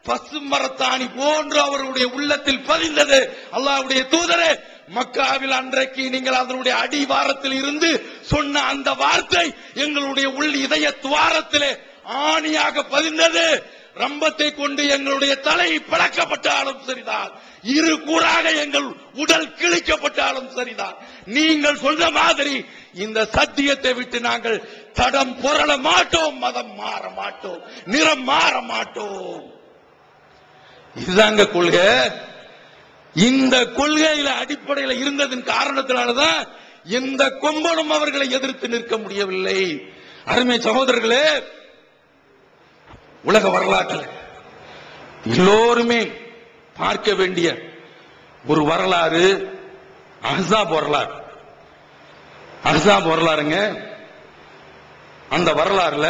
பசுமரத்தாணி போன்று அவருடைய உள்ளத்தில் பதிந்தது. அல்லாஹ்வுடைய தூதரே, மக்காவில் அன்றைக்கு நீங்கள் அதனுடைய அடிவாரத்தில் இருந்து சொன்ன அந்த வார்த்தை எங்களுடைய உள் இதய துவாரத்திலே ஆணியாக பதிந்தது. ரம்பத்தை கொண்டு எங்களுடைய தலை பிளக்கப்பட்டாலும் சரிதான், இரு கூறாக எங்கள் உடல் கிழிக்கப்பட்டாலும் சரிதான், நீங்கள் சொன்ன மாதிரி இந்த சத்தியத்தை விட்டு நாங்கள் தடம் புரள மாட்டோம், மதம் மாற மாட்டோம், நிறம் மாற மாட்டோம். இதுதாங்க கொள்கை. இந்த கொள்கையில அடிப்படையில் இருந்ததன் காரணத்தினாலதான் எந்த கொம்பனும் அவர்களை எதிர்த்து நிற்க முடியவில்லை. அருமை சகோதரர்களே, உலக வரலாற்றில் எல்லோருமே பார்க்க வேண்டிய ஒரு வரலாறு அஹ்ஸாப் வரலாறு. அஹ்ஸாப் வரலாறுங்க. அந்த வரலாறுல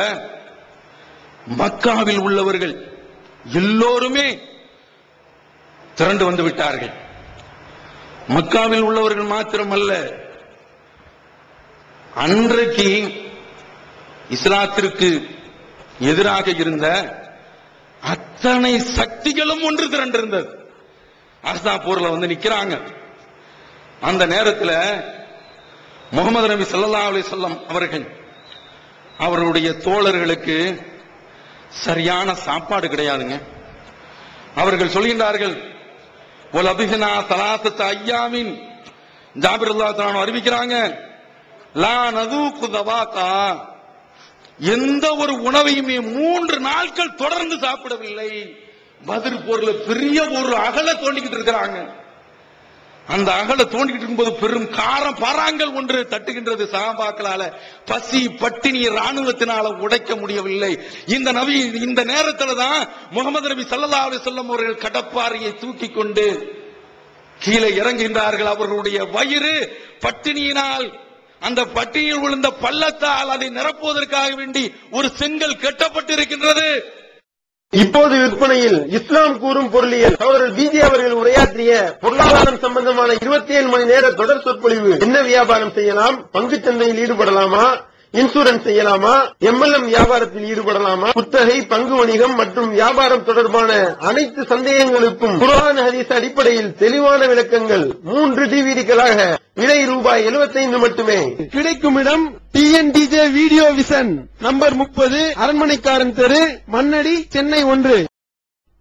மக்காவில் உள்ளவர்கள் எல்லோருமே திரண்டு வந்து விட்டார்கள். மக்காவில் உள்ளவர்கள் மாத்திரமல்ல, அன்றைக்கு இஸ்லாத்திற்கு எதிராக இருந்த அத்தனை சக்திகளும் ஒன்று திரண்டிருந்தது. அஹ்ஸாப் போர்ல வந்து நிக்கிறாங்க. அந்த நேரத்தில் முஹம்மது நபி ஸல்லல்லாஹு அலைஹி வஸல்லம் அவர்கள் அவருடைய தோழர்களுக்கு சரியான சாப்பாடு கிடையாதுங்க. அவர்கள் சொல்கின்றார்கள், ஒலபிஹனா தலாசத்து ஐயாமின், ஜாபிர் ரலியல்லாஹு தஆலா அறிவிக்கிறாங்க, லா நதூகு தவாகா, எந்த ஒரு உணவையுமே 3 நாட்கள் தொடர்ந்து சாப்பிடவில்லை. பத்ர் போர்ல பெரிய ஒரு அகல தோண்டிக்கிட்டு இருக்கிறாங்க. அந்த அகல தோண்டிக்கிட்டு இருக்கும்போது பெரும் காரம் பாறாங்கல் ஒன்று தட்டுகின்றது. சஹாபாக்களால பசி பட்டினி ராணுவத்தினால உடைக்க முடியவில்லை. இந்த நேரத்துல தான் முகமது நபி ஸல்லல்லாஹு அலைஹி வஸல்லம் அவர்கள் கடப்பாறையை தூக்கி கொண்டு கீழே இறங்குகின்றார்கள். அவர்களுடைய வயிறு பட்டினியினால், அந்த பட்டினியில் விழுந்த பள்ளத்தால் அதை நிரப்புவதற்காக வேண்டி ஒரு செங்கல் கட்டப்பட்டிருக்கின்றது. இப்போது விற்பனையில் இஸ்லாம் கூறும் பொருளியல் சகோதரர் பிஜே அவர்கள் உரையாற்றிய பொருளாதாரம் சம்பந்தமான 27 மணி நேர தொடர் சொற்பொழிவு. என்ன வியாபாரம் செய்யலாம், பங்குச் சந்தையில் ஈடுபடலாமா, இன்சூரன்ஸ் செய்யலாமா, MLM வியாபாரத்தில் ஈடுபடலாமா, குத்தகை, பங்கு வணிகம் மற்றும் வியாபாரம் தொடர்பான அனைத்து சந்தேகங்களுக்கும் குர்ஆன் ஹதீஸ் அடிப்படையில் தெளிவான விளக்கங்கள் 3 டிவிடிகளாக விலை ரூபாய் 75 மட்டுமே. கிடைக்கும் இடம் TNDJ வீடியோ விஷன், நம்பர் 30, அரண்மனைக்காரன் தெரு, மண்ணடி, சென்னை 1.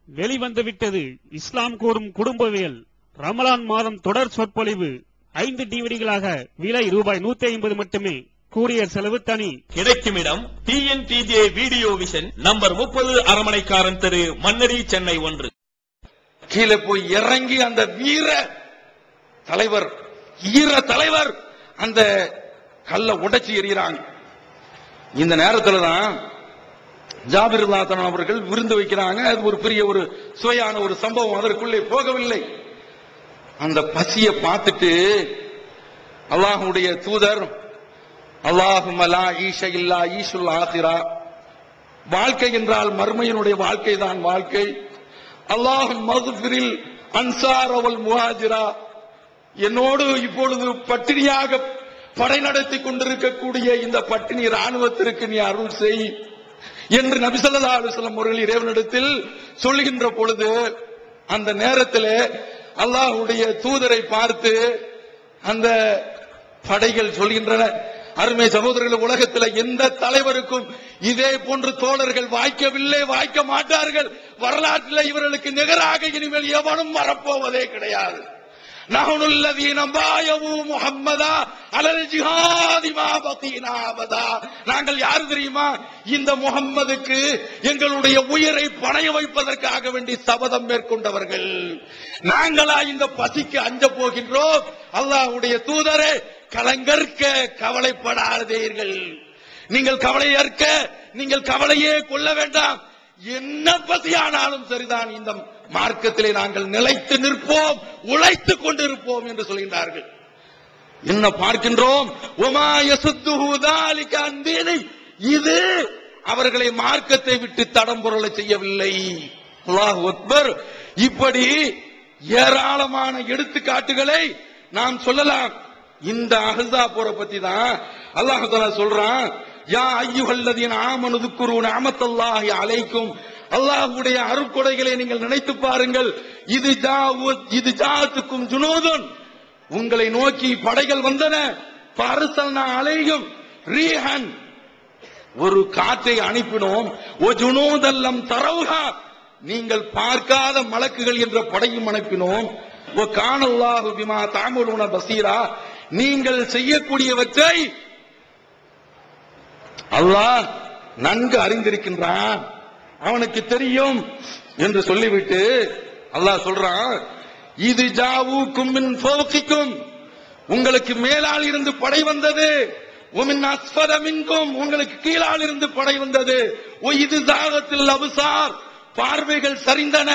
வெளிவந்துவிட்டது இஸ்லாம் கூறும் குடும்பவியல் ரமலான் மாதம் தொடர் சொற்பொழிவு 5 டிவிடிகளாக விலை ரூபாய் 150 மட்டுமே. கூரியர் செலவு தனி. கிடைக்கும் இடம் TNTJ வீடியோ விஷன், நம்பர் 30, அரண்மனைக்காரன் தெரு, மண்ணடி, சென்னை 1. கீழே போய் இறங்கி அந்த வீர தலைவர் அந்த கல்ல உடைச்சி எறிகிறாங்க. இந்த நேரத்தில் தான் ஜாபிர் ரலியல்லாஹு தஆலா அவர்கள் விருந்து வைக்கிறாங்க. அது ஒரு பெரிய ஒரு சுவையான ஒரு சம்பவம், அதற்குள்ளே போகவில்லை. அந்த பசியை பார்த்துட்டு அல்லாஹ்வுடைய தூதர், அல்லாஹும்ம லா ஈஷ இல்லா ஈஷுல் ஆகிரா, வாழ்க்கை என்றால் மர்மையினுடைய வாழ்க்கை தான் வாழ்க்கை. அல்லாஹும் மக்ஃபிரில் அன்சார் வல் முஹாஜிரா, என்னோடு இப்பொழுது பட்டினியாக படை நடத்தி கொண்டிருக்கக்கூடிய இந்த பட்டினி ராணுவத்திற்கு நீ அருள் செய் என்று நபி ஸல்லல்லாஹு அலைஹி வஸல்லம் அவர்கள் இறைவனிடத்தில் சொல்கின்ற பொழுது, அந்த நேரத்தில் அல்லாஹ்வுடைய தூதரை பார்த்து அந்த படைகள் சொல்கின்றன, அருமை சகோதரர்கள், உலகத்தில் எந்த தலைவருக்கும் இதே போன்று தோழர்கள் வாய்க்கவில்லை, வாய்க்க மாட்டார்கள். வரலாற்றில் இவர்களுக்கு நிகராக இனிமேல் எவனும் வரப்போவதே கிடையாது. நாங்கள் யாரு தெரியுமா? இந்த முஹம்மதுக்கு எங்களுடைய உயிரை பணைய வைப்பதற்காக வேண்டி சபதம் மேற்கொண்டவர்கள். நாங்களா இந்த பசிக்கு அஞ்ச போகின்றோம்? அல்லாஹ்வுடைய தூதரே, கலங்கற்க கவலைப்படாதீர்கள், நீங்கள் கவலையற்க, நீங்கள் கவலையே கொள்ள வேண்டாம். என்ன பசியானாலும் சரிதான், இந்த மார்க்கத்திலே நாங்கள் நிலைத்து நிற்போம், உழைத்துக் கொண்டிருப்போம் என்று சொல்கின்றார்கள். என்ன பார்க்கின்றோம்? இது அவர்களை மார்க்கத்தை விட்டு தடம் புரள செய்யவில்லை. அல்லாஹ் அக்பர். இப்படி ஏராளமான எடுத்துக்காட்டுகளை நாம் சொல்லலாம். இந்த அஹ்ஸா போரை பத்தி தான் அல்லாஹ் தஆலா சொல்றான், யா அய்யுஹல்லதீன ஆமனு ذ்குரு நிஅமத்தல்லாஹி அலைக்கும், அல்லாஹ்வுடைய அருட்கொடைகளை நீங்கள் நினைத்து பாருங்கள். இது ஜாஅத்துக்கும் ஜுனூதுன், உங்களை நோக்கி படைகள் வந்தன. பர்சல்னா அலைஹிம் ரீஹன், ஒரு காற்றை அனுப்பினோம். ஒ ஜுனூதல்லம் தரவுஹா, நீங்கள் பார்க்காத மலக்குகள் என்ற படையும் அனுப்பினோம். ஒ கானல்லாஹு பிமா தஅமலுன பஸீரா, நீங்கள் செய்யக்கூடியவற்றை அல்லாஹ் நன்கு அறிந்திருக்கின்றான், அவனுக்கு தெரியும் என்று சொல்லிவிட்டு அல்லாஹ் சொல்றான், இது ஜாவூக்கும் மின் ஃபௌகிக்கும், உங்களுக்கு மேலால் இருந்து படை வந்தது. மின் அஸ்ஃபல மின்கும், உங்களுக்கு கீழால் இருந்து படை வந்தது. இது ஜாகத்தில் அப்சார், பார்வைகள் சரிந்தன.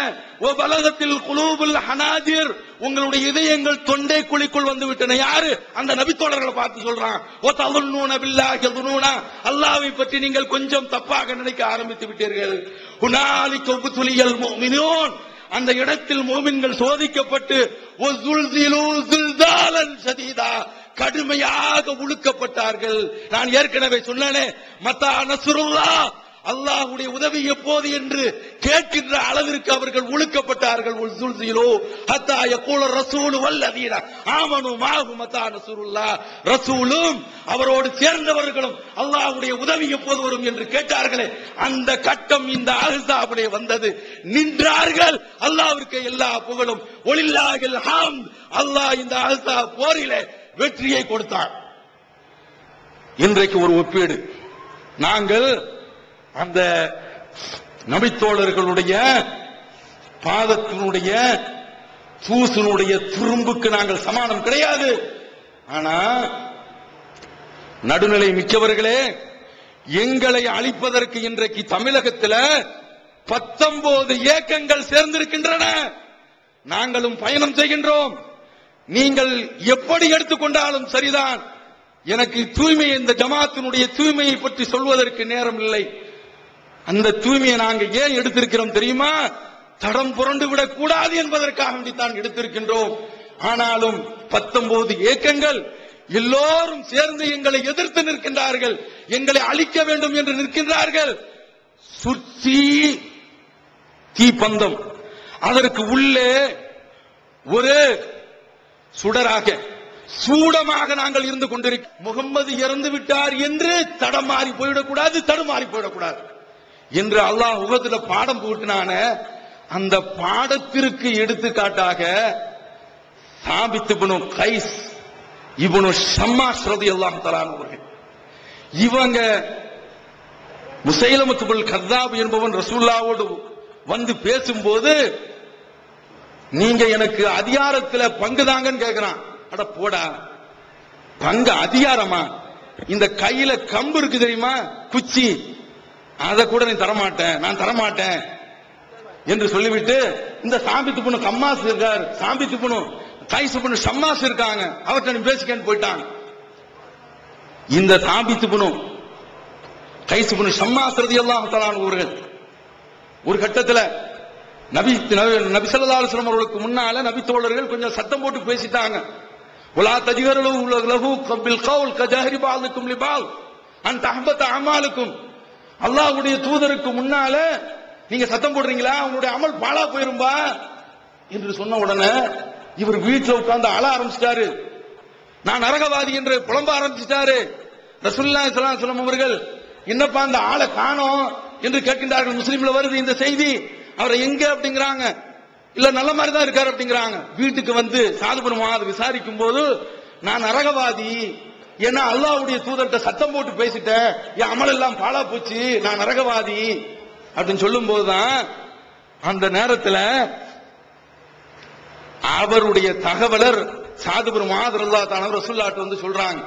ஓ பலகத்தில் குலூபுல் ஹனாஜிர், உங்களுடைய இதயங்கள் தொண்டை குழிக்குள் வந்து விட்டன. யாரு? அந்த நபித்தோழர்களை பார்த்து சொல்றான். ஓ தظنون بالله ظنونا, அல்லாஹ்வை பற்றி நீங்கள் கொஞ்சம் தப்பாக நினைக்க ஆரம்பித்து விட்டீர்கள். ஹுனாலிக உப்துலியல் முஃமினூன், அந்த இடத்தில் முஃமின்கள் சோதிக்கப்பட்டு ஓ ஸுல்ஸிலு ஸில்ஸாலன் ஷதீதா, கடுமையாக உழுக்கப்பட்டார்கள். நான் ஏற்கனவே சொன்னேனே, மத்தா நஸ்ருல்லாஹ், அல்லாஹ்வுடைய உதவி எப்போது என்று கேட்கின்ற அளவிற்கு அவர்கள் ஒழுக்கப்பட்டார்கள். ஹத்தா யகூல ரசூலு வல்லதீன ஆமனு மாஹு மத்தா நஸ்ருல்லாஹ், ரசூலும் அவரோடு சேர்ந்தவர்களும் அல்லாஹ்வுடைய உதவி எப்போது வரும் என்று கேட்டார்களே, அந்த கட்டம் இந்த அஹ்ஸாபிலே வந்தது. நின்றார்கள். அல்லாஹ்விற்கு எல்லா புகழும். வலில்லாஹில் ஹம்த். அல்லாஹ் இந்த அஹ்ஸாப் போரிலே வெற்றியை கொடுத்தார். இன்றைக்கு ஒரு ஒப்பீடு. நாங்கள் அந்த நபித்தோழர்களுடைய பாதத்தினுடைய தூசினுடைய துரும்புக்கு நாங்கள் சமானம் கிடையாது. ஆனா நடுநிலை மிக்கவர்களே, எங்களை அழிப்பதற்கு இன்றைக்கு தமிழகத்தில் 19 இயக்கங்கள் சேர்ந்திருக்கின்றன. நாங்களும் பயணம் செய்கின்றோம். நீங்கள் எப்படி எடுத்துக்கொண்டாலும் சரிதான். எனக்கு தூய்மை, இந்த ஜமாத்தினுடைய தூய்மையை பற்றி சொல்வதற்கு நேரம் இல்லை. அந்த தூய்மையை நாங்கள் ஏன் எடுத்திருக்கிறோம் தெரியுமா? தடம் புரண்டு விடக் கூடாது என்பதற்காக தான் எடுத்திருக்கின்றோம். ஆனாலும் 19 இயக்கங்கள் எல்லோரும் சேர்ந்து எங்களை எதிர்த்து நிற்கின்றார்கள். எங்களை அழிக்க வேண்டும் என்று நிற்கின்றார்கள். சுற்றி தீப்பந்தம், அதற்கு உள்ளே ஒரு சுடராக சூடமாக நாங்கள் இருந்து கொண்டிருக்கிறோம். முகம்மது இறந்து விட்டார் என்று தடமாறி போயிடக்கூடாது, தடுமாறி போயிடக்கூடாது என்று அல்லாஹ் உகத்துல பாடம் போட்டுனான. அந்த பாடத்திற்கு எடுத்துக்காட்டாக சாபித் இப்னு கைஸ் இப்னு ஷம்மாஸ் ரலியல்லாஹு தஆலா அவர்கள், இவங்க முசைலமத்துல் கذாப் என்பவன் ரசூலுல்லாஹ்வோடு வந்து பேசும்போது, நீங்க எனக்கு அதிகாரத்துல பங்குதாங்கன்னு கேட்கிறான். அட போடா, பங்கு அதிகாரமா? இந்த கையில கம்பு இருக்கு தெரியுமா, குச்சி, அதை கூட நீ தரமாட்டேன், நான் தரமாட்டேன் என்று சொல்லிவிட்டு, இந்த சாபித் இப்னு கம்மாஸ் இருக்கார், சாபித் இப்னு கைஸ் இப்னு ஷம்மாஸ் இருக்காங்க, அவர்கிட்ட நீ பேசிக்கன்னு போயிட்டாங்க. இந்த சாபித் இப்னு கைஸ் இப்னு ஷம்மாஸ் ரலியல்லாஹு தஆலா அவர்கள் ஒரு கட்டத்துல நபி ஸல்லல்லாஹு அலைஹி வஸல்லம் அவர்களுக்கு முன்னால நபி தோழர்கள் கொஞ்சம் சத்தம் போட்டு பேசிட்டாங்க. வலா தஜ்ஹரு லஹு பில் கவுல் கஜஹரி பஅதுக்கும் லிபால் அன் தஹபத அமாலுக்கும். அல்லாஹ்வுடைய தூதருக்கு முன்னால நீங்க சத்தம் போடுறீங்களா, உங்களுடைய அமல் பாழா போயிரும்பா என்று சொன்ன உடனே இவர் வீட்டில் உட்கார்ந்து அழ ஆரம்பிச்சிட்டாரு. நான் நரகவாதி என்று புலம்ப ஆரம்பிச்சிட்டாரு. ரசூலுல்லாஹி ஸல்லல்லாஹு அலைஹி வஸல்லம் அவர்கள் என்னப்பா அந்த ஆளை காணோம் என்று கேட்கின்றார்கள். முஸ்லிம்ல வருது இந்த செய்தி. அவரை எங்க அப்படிங்கிறாங்க. இல்ல நல்ல மாதிரி தான் இருக்காரு அப்படிங்கிறாங்க. வீட்டுக்கு வந்து சாது இப்னு முஆத் விசாரிக்கும் போது, நான் நரகவாதி, ஏன்னா அல்லாஹ்வுடைய தூதர்கிட்ட சத்தம் போட்டு பேசிட்டேன், என் அமல் எல்லாம் பாழா போச்சு, நான் நரகவாதி அப்படின்னு சொல்லும் போதுதான் அந்த நேரத்தில் அவருடைய தகவலர் சாது இப்னு முஆத் ரலியல்லாஹு தஆலா ரசூலுல்லாஹ்ட்ட வந்து சொல்றாங்க,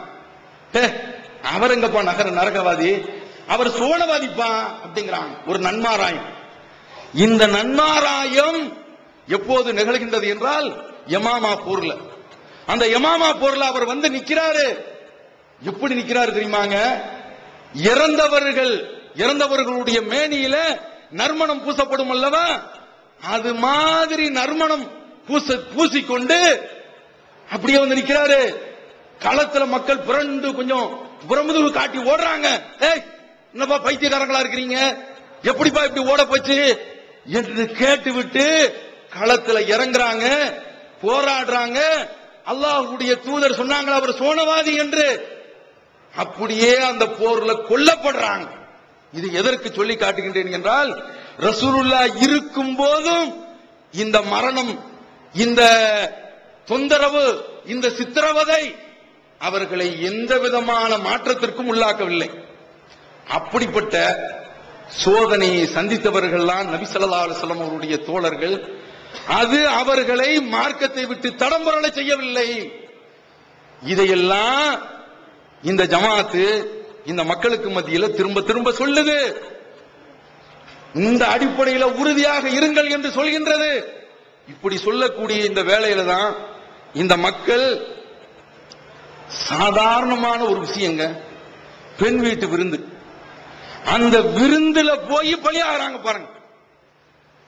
அவர் எங்கப்பா நரகவாதி, அவர் சோழவாதிப்பா அப்படிங்கிறாங்க. ஒரு நன்மாராயம். இந்த நன்மாராயம் எப்போது நிகழ்கின்றது என்றால் யமாமா போர்ல. அந்த யமாமா போர்ல அவர் வந்து நிக்கிறாரு. எப்படி நிக்கிறாரு தெரியுமாங்க? இறந்தவர்களுடைய மேனியில நறுமணம் பூசப்படும் அல்லவா, அது மாதிரி நறுமணம் பூசிக்கொண்டு அப்படியே வந்து நிக்கிறாரு. களத்துல மக்கள் புரண்டு கொஞ்சம் புறமுதுகு காட்டி ஓடுறாங்க. என்னப்பா பைத்தியக்காரங்களா இருக்கிறீங்க, எப்படிப்பா இப்படி ஓட போச்சு என்று கேட்டுவிட்டு களத்துல இறங்குறாங்க, போராடுறாங்க. அல்லாஹ்வுடைய தூதர் சொன்னாங்க அவர் சோனவாதி என்று. அப்படியே அந்த போர்ல கொல்லப்படுறாங்க. இது எதற்கு சொல்லி காட்டுகின்றேன் என்றால், ரசூலுல்லாஹ் இருக்கும் போதும் இந்த மரணம், இந்த தொந்தரவு, இந்த சித்திரவதை அவர்களை எந்த விதமான மாற்றத்திற்கும் உள்ளாக்கவில்லை. அப்படிப்பட்ட சோதனையை சந்தித்தவர்கள்லாம் நபி ஸல்லல்லாஹு அலைஹி வஸல்லம் அவருடைய தோழர்கள். அது அவர்களை மார்க்கத்தை விட்டு தடம்புரள செய்யவில்லை. இதையெல்லாம் இந்த ஜமாத்து இந்த மக்களுக்கு மத்தியில் திரும்ப திரும்ப சொல்லுது. இந்த அடிப்படையில் உறுதியாக இருங்கள் என்று சொல்கின்றது. இப்படி சொல்லக்கூடிய இந்த வேளையில தான் இந்த மக்கள் சாதாரணமான ஒரு விஷயங்க, பெண் வீட்டு விருந்து, அந்த விருந்துல போய் பலியாகிறாங்க பாருங்க.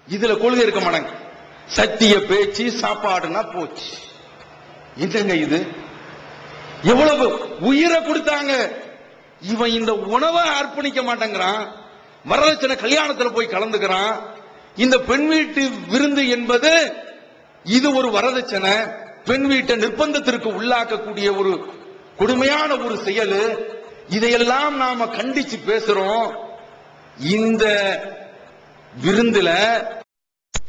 இதுல கொள்கை இருக்க மாட்டாங்க. சத்திய பேச்சு சாப்பாடுனா போச்சு. என்னங்க இது? எவ்வளவு உயிரை கொடுத்தாங்க. இவன் இந்த உணவை அர்ப்பணிக்க மாட்டேங்கிறான். வரதட்சணை கல்யாணத்துல போய் கலந்துக்கிறான். இந்த பெண் வீட்டு விருந்து என்பது இது ஒரு வரதட்சணை, பெண் வீட்டை நிர்பந்தத்திற்கு உள்ளாக்கக்கூடிய ஒரு கொடுமையான ஒரு செயல். இதையெல்லாம் நாம கண்டிச்சு பேசுறோம். இந்த விருந்துல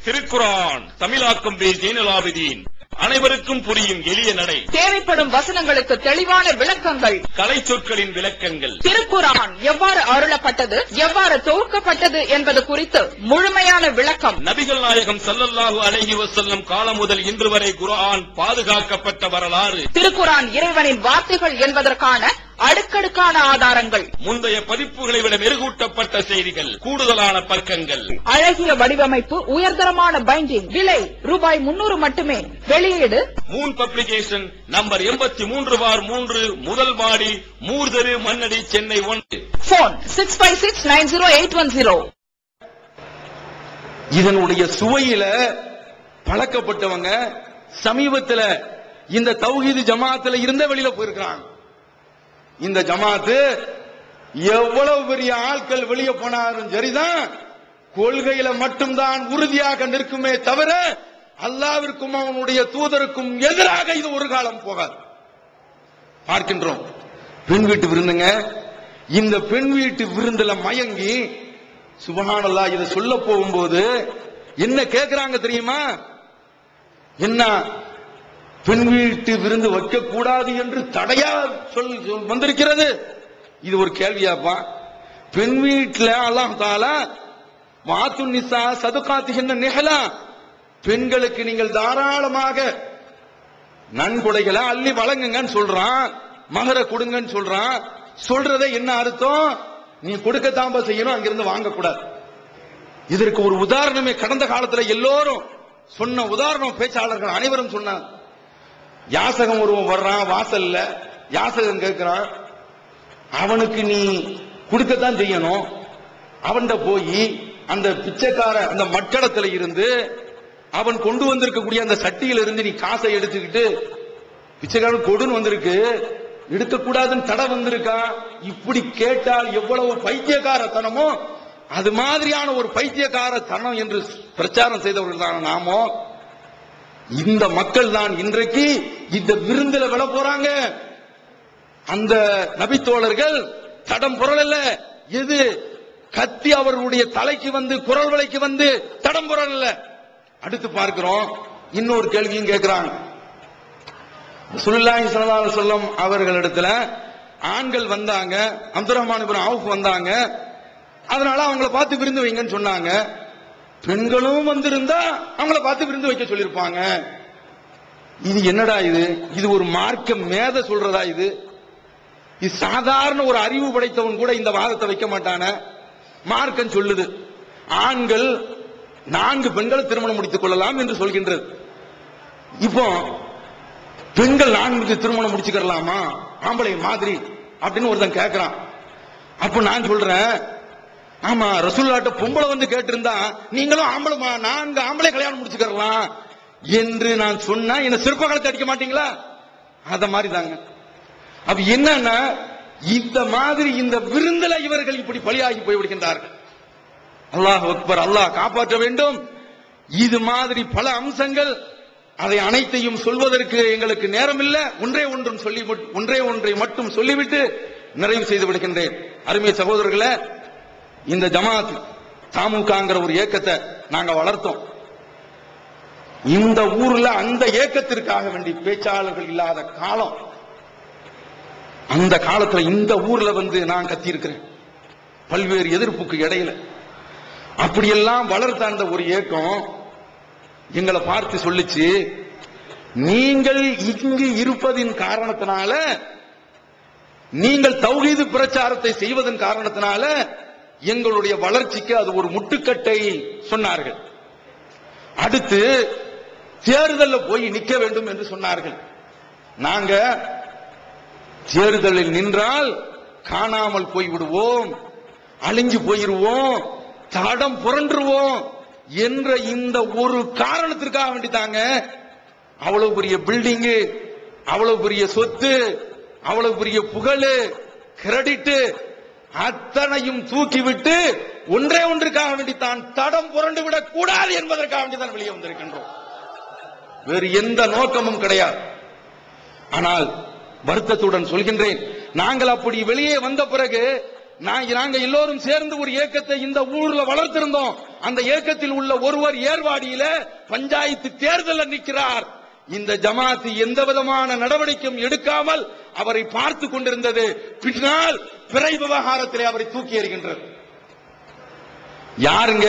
திருக்குரான் தமிழாக்கம் பே ஜெயினலாபிதீன், அனைவருக்கும் புரியும் எளிய நடை, தேவைப்படும் வசனங்களுக்கு தெளிவான விளக்கங்கள், கலை சொற்களின் விளக்கங்கள், திருக்குரான் எவ்வாறு அருளப்பட்டது, எவ்வாறு தொகுக்கப்பட்டது என்பது குறித்து முழுமையான விளக்கம், நபிகள் நாயகம் ஸல்லல்லாஹு அலைஹி வஸல்லம் காலம் முதல் இன்று வரை குர்ஆன் பாதுகாக்கப்பட்ட வரலாறு, திருக்குரான் இறைவனின் வார்த்தைகள் என்பதற்கான அடுக்கடுக்கான ஆதாரங்கள், முந்தைய பதிப்புகளை விட மெருகூட்டப்பட்ட செய்திகள், கூடுதலான பக்கங்கள், அழகிய வடிவமைப்பு, உயர்தரமான பைண்டிங், விலை ரூபாய் 300 மட்டுமே. வெளியீடு மூன் பப்ளிகேஷன், நம்பர் 83/3, முதல் மாடி, மூர்தரு, மண்ணடி, சென்னை 1. போன் 65690810. இதனுடைய சுவையில பழக்கப்பட்டவங்க சமீபத்தில் இந்த தௌஹீது ஜமாத்துல இருந்த வெளியில போயிருக்கிறாங்க. இந்த ஜமாத்து எவ்வளவு பெரிய ஆட்கள் வெளியே போனாலும் சரிதான், கொள்கையில மட்டும்தான் உறுதியாக நிற்குமே தவிர அல்லாவிற்கும் அவனுடைய தூதருக்கும் எதிராக இது ஒரு காலம் போகாது. பார்க்கின்றோம். பெண் வீட்டு விருந்துங்க. இந்த பெண் வீட்டு விருந்துல மயங்கி சுப்ஹானல்லாஹ் இதை சொல்ல போகும்போது என்ன கேட்கிறாங்க தெரியுமா? என்ன பெண் வீட்டு விருந்து வைக்க கூடாது என்று தடையா வந்திருக்கிறது? இது ஒரு கேள்வியாப்பா. பெண் வீட்டுல அல்லாஹ் தஆலா வாத்து நிசா சதுகாத்திஹின்ன நிஹலா, பெண்களுக்கு நீங்கள் தாராளமாக நன்கொடைகளை அள்ளி வழங்குங்கன்னு சொல்றான், மகர கொடுங்கன்னு சொல்றான். சொல்றதை என்ன அர்த்தம்? நீ கொடுக்கத்தாம்ப செய்யணும், அங்கிருந்து வாங்கக்கூடாது. இதற்கு ஒரு உதாரணமே கடந்த காலத்துல எல்லோரும் சொன்ன உதாரணம் பேச்சாளர்கள் அனைவரும் சொன்னாங்க. யாசகம் ஒருவன் வர்றான், வாசல்ல யாசகம் கேட்கிறான், அவனுக்கு நீ கொடுக்கத்தான் செய்யணும். அவன்கிட்ட போய் அந்த பிச்சைக்கார அந்த மட்கடத்துல இருந்து அவன் கொண்டு வந்திருக்கக்கூடிய அந்த சட்டியில இருந்து நீ காசை எடுத்துக்கிட்டு, பிச்சைக்காரன் கொடுன்னு வந்திருக்கு, எடுக்கக்கூடாதுன்னு தடை வந்திருக்கா? இப்படி கேட்டால் எவ்வளவு பைத்தியக்காரத்தனமோ அது மாதிரியான ஒரு பைத்தியக்காரத்தனம் என்று பிரச்சாரம் செய்தவர்கள் தான் நாமோ. இந்த மக்கள் தான் இன்றைக்கு இந்த விருந்துல விழ போறாங்க. அந்த நபித்தோழர்கள் தடம் புரளல்ல, எது கத்தி அவர்களுடைய தலைக்கு வந்து குரல் வளைக்கு வந்து தடம் புரளல்ல. அடுத்து பார்க்கிறோம், இன்னொரு கேள்வியும் கேட்கிறாங்க. ரசூலுல்லாஹி ஸல்லல்லாஹு அலைஹி வஸல்லம் அவர்களிடத்துல ஆண்கள் வந்தாங்க, அப்துர் ரஹ்மான் இப்னு அவுஃப் வந்தாங்க, அதனால அவங்கள பார்த்து விருந்து வைங்கன்னு சொன்னாங்க. பெண்களும் வந்திருந்தா அவங்கள பார்த்து விருந்து வைக்க சொல்லிருப்பாங்க. இது என்னடா இது? இது ஒரு மார்க்க மேத சொல்றதா? இது சாதாரண ஒரு அறிவு படைத்தவன் கூட இந்த வாதத்தை வைக்க மாட்டான. மார்க்கம் சொல்லுது ஆண்கள் 4 பெண்களை திருமணம் முடித்துக் கொள்ளலாம் என்று சொல்கின்றது. இப்போ பெண்கள் 4 திருமணம் முடிச்சுக்கலாமா ஆம்பளை மாதிரி அப்படின்னு ஒருத்தன் கேட்கிறான். அப்ப நான் சொல்றேன், ஆமா ரசூலுல்லாஹ்ட்ட பொம்பளை வந்து கேட்டிருந்தா நீங்களும் ஆம்பளை 4 ஆம்பளை கல்யாணம் முடிச்சுக்கலாம் என்று நான் சொன்னா என்ன சிற்ப காலத்தை அடிக்க மாட்டீங்களா? அத மாதிரி தாங்க. அப்ப என்னன்னா இந்த மாதிரி இந்த விருந்துல இவர்கள் இப்படி பலியாகி போய்விடுகின்றார்கள். அல்லாஹ் அக்பர், அல்லாஹ் காப்பாற்ற வேண்டும். இது மாதிரி பல அம்சங்கள், அதை அனைத்தையும் சொல்வதற்கு எங்களுக்கு நேரம் இல்லை. ஒன்றே ஒன்றை மட்டும் சொல்லிவிட்டு நிறைவு செய்து விடுகின்றேன். அருமை சகோதரர்களே, இந்த ஜமாத் தாமுகாங்கிற ஒரு இயக்கத்தை நாங்க வளர்த்தோம். இந்த ஊர்ல அந்த இயக்கத்திற்காக வேண்டி பேச்சாளர்கள் இல்லாத காலம், அந்த காலத்துல இந்த ஊர்ல வந்து நான் கத்தியிருக்கிறேன் பல்வேறு எதிர்ப்புக்கு இடையில. அப்படியெல்லாம் வளர்த்த அந்த ஒரு இயக்கம் எங்களை பார்த்து சொல்லிச்சு, நீங்கள் இங்கு இருப்பதின் காரணத்தினால, நீங்கள் தௌஹீது பிரச்சாரத்தை செய்வதன் காரணத்தினால எங்களுடைய வளர்ச்சிக்கு அது ஒரு முட்டுக்கட்டை சொன்னார்கள். அடுத்து தேர்தலில் போய் நிற்க வேண்டும் என்று சொன்னார்கள். நாங்க தேர்தலில் நின்றால் காணாமல் போய்விடுவோம், அழிஞ்சு போயிருவோம், தடம் புரண்டுருவோம் என்ற இந்த ஒரு காரணத்திற்காக வேண்டித்தாங்க அவ்வளவு பெரிய பில்டிங்கு, அவ்வளவு பெரிய சொத்து, அவ்வளவு பெரிய புகழ், கிரெடிட் அத்தனையும் தூக்கிவிட்டு ஒன்றே ஒன்றுக்காக வேண்டி தான் தடம் புரண்டு விடக் கூடாது என்பதற்காக வேண்டிதான் வெளியே வந்திருக்கின்றோம். வேறு எந்த நோக்கமும் கிடையாது. ஆனால் வருத்தத்துடன் சொல்கின்றேன், நாங்கள் அப்படி வெளியே வந்த பிறகு நாங்க எல்லோரும் சேர்ந்து ஒரு இயக்கத்தை இந்த ஊர்ல வளர்த்திருந்தோம். அந்த இயக்கத்தில் உள்ள ஒருவர் ஏர்வாடியில பஞ்சாயத்து தேர்தலில் நிற்கிறார். இந்த ஜமாத் எந்த விதமான நடவடிக்கையும் எடுக்காமல் அவரை பார்த்து கொண்டிருந்தது. பின்னால் பிறை விவகாரத்திலே அவரை தூக்கி எறிகின்றது. யாருங்க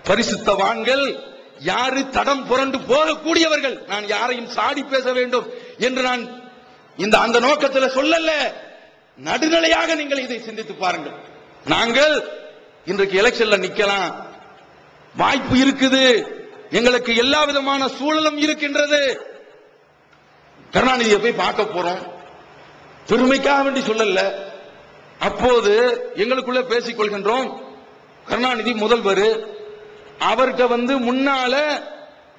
பரிசுத்தவான்கள், யாரு தடம் புரண்டு போகக்கூடியவர்கள்? நான் யாரையும் சாடி பேச வேண்டும் என்று நான் அந்த நோக்கத்தில் சொல்லல. நடுநிலையாக நீங்கள் இதை சிந்தித்து பாருங்கள். நாங்கள் இன்றைக்கு எலெக்ஷன்ல நிக்கலாம், வாய்ப்பு இருக்குது, எங்களுக்கு எல்லா விதமான சூழலும் இருக்கின்றது. கருணாநிதியை போய் பார்க்க போறோம், பெருமைக்காக வேண்டி சொல்லல. அப்போது எங்களுக்குள்ள பேசிக் கொள்கின்றோம், கருணாநிதி முதல்வர், அவர்கிட்ட முன்னால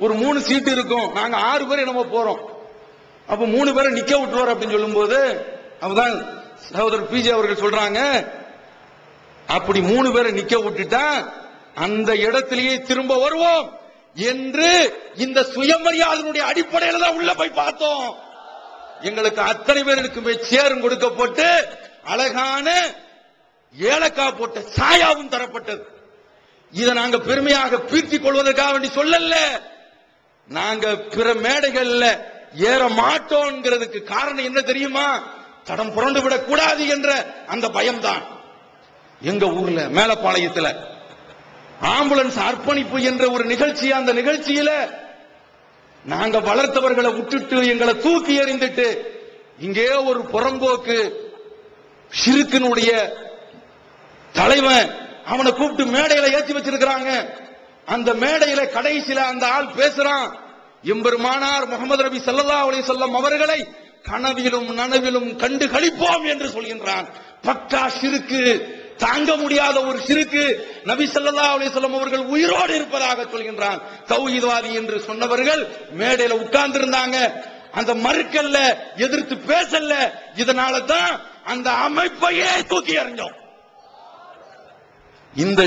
ஒரு 3 சீட்டு இருக்கும், நாங்க 6 பேர் என்னமோ போறோம், அப்ப 3 பேரை நிக்க விட்டுருவார் அப்படின்னு சொல்லும் போது அப்பதான் சகோதரர் பிஜே அவர்கள் சொல்றாங்க, அப்படி 3 பேரை நிக்க விட்டுட்டா அந்த இடத்திலேயே திரும்ப வருவோம் என்று இந்த சுயமரியாதையினுடைய அடிப்படையில் தான் உள்ள போய் பார்த்தோம். எங்களுக்கு அத்தனை பேருக்குமே சேரும் கொடுக்கப்பட்டு அழகான ஏலக்காய் போட்ட சாயாவும் தரப்பட்டது. இதை நாங்க பெருமையாக பீர்த்திக் கொள்வதற்காக வேண்டி சொல்லல. நாங்க பிற மேடைகள்ல ஏற மாட்டோம்ங்கிறதுக்கு காரணம் என்ன தெரியுமா? தடம் புரண்டு விடக் கூடாது என்ற அந்த பயம்தான். எங்க ஊர்ல மேலப்பாளையத்தில் ஆம்புலன்ஸ் அர்ப்பணிப்பு என்ற ஒரு நிகழ்ச்சி, அந்த நிகழ்ச்சியில நாங்க வளர்த்தவர்களை விட்டுட்டு எங்களை தூக்கி எறிந்துட்டு இங்கே ஒரு புறம்போக்கு ஷிருக்கினுடைய தலைவன் அவனை கூப்பிட்டு மேடையில ஏற்றி வச்சிருக்கிறாங்க. அந்த மேடையில கடைசியில அந்த ஆள் பேசுறான், எம்பெருமானார் முகமது நபி ஸல்லல்லாஹு அலைஹி வஸல்லம் அவர்களை கனவிலும் நனவிலும் கண்டு களிப்போம் என்று சொல்கின்றான். பக்கா ஷிருக்கு, தாங்க முடியாத ஒரு ஷிருக்கு. நபி ஸல்லல்லாஹு அலைஹி வஸல்லம் அவர்கள் உயிரோடு இருப்பதாக சொல்கின்றான். தௌஹீத்வாதி என்று சொன்னவர்கள் மேடையில உட்கார்ந்து இருந்தாங்க. அந்த மறுக்கல்ல, எதிர்த்து பேசல. இதனால தான் அந்த அமைப்பையே தூக்கி எறிஞ்சோம். இந்த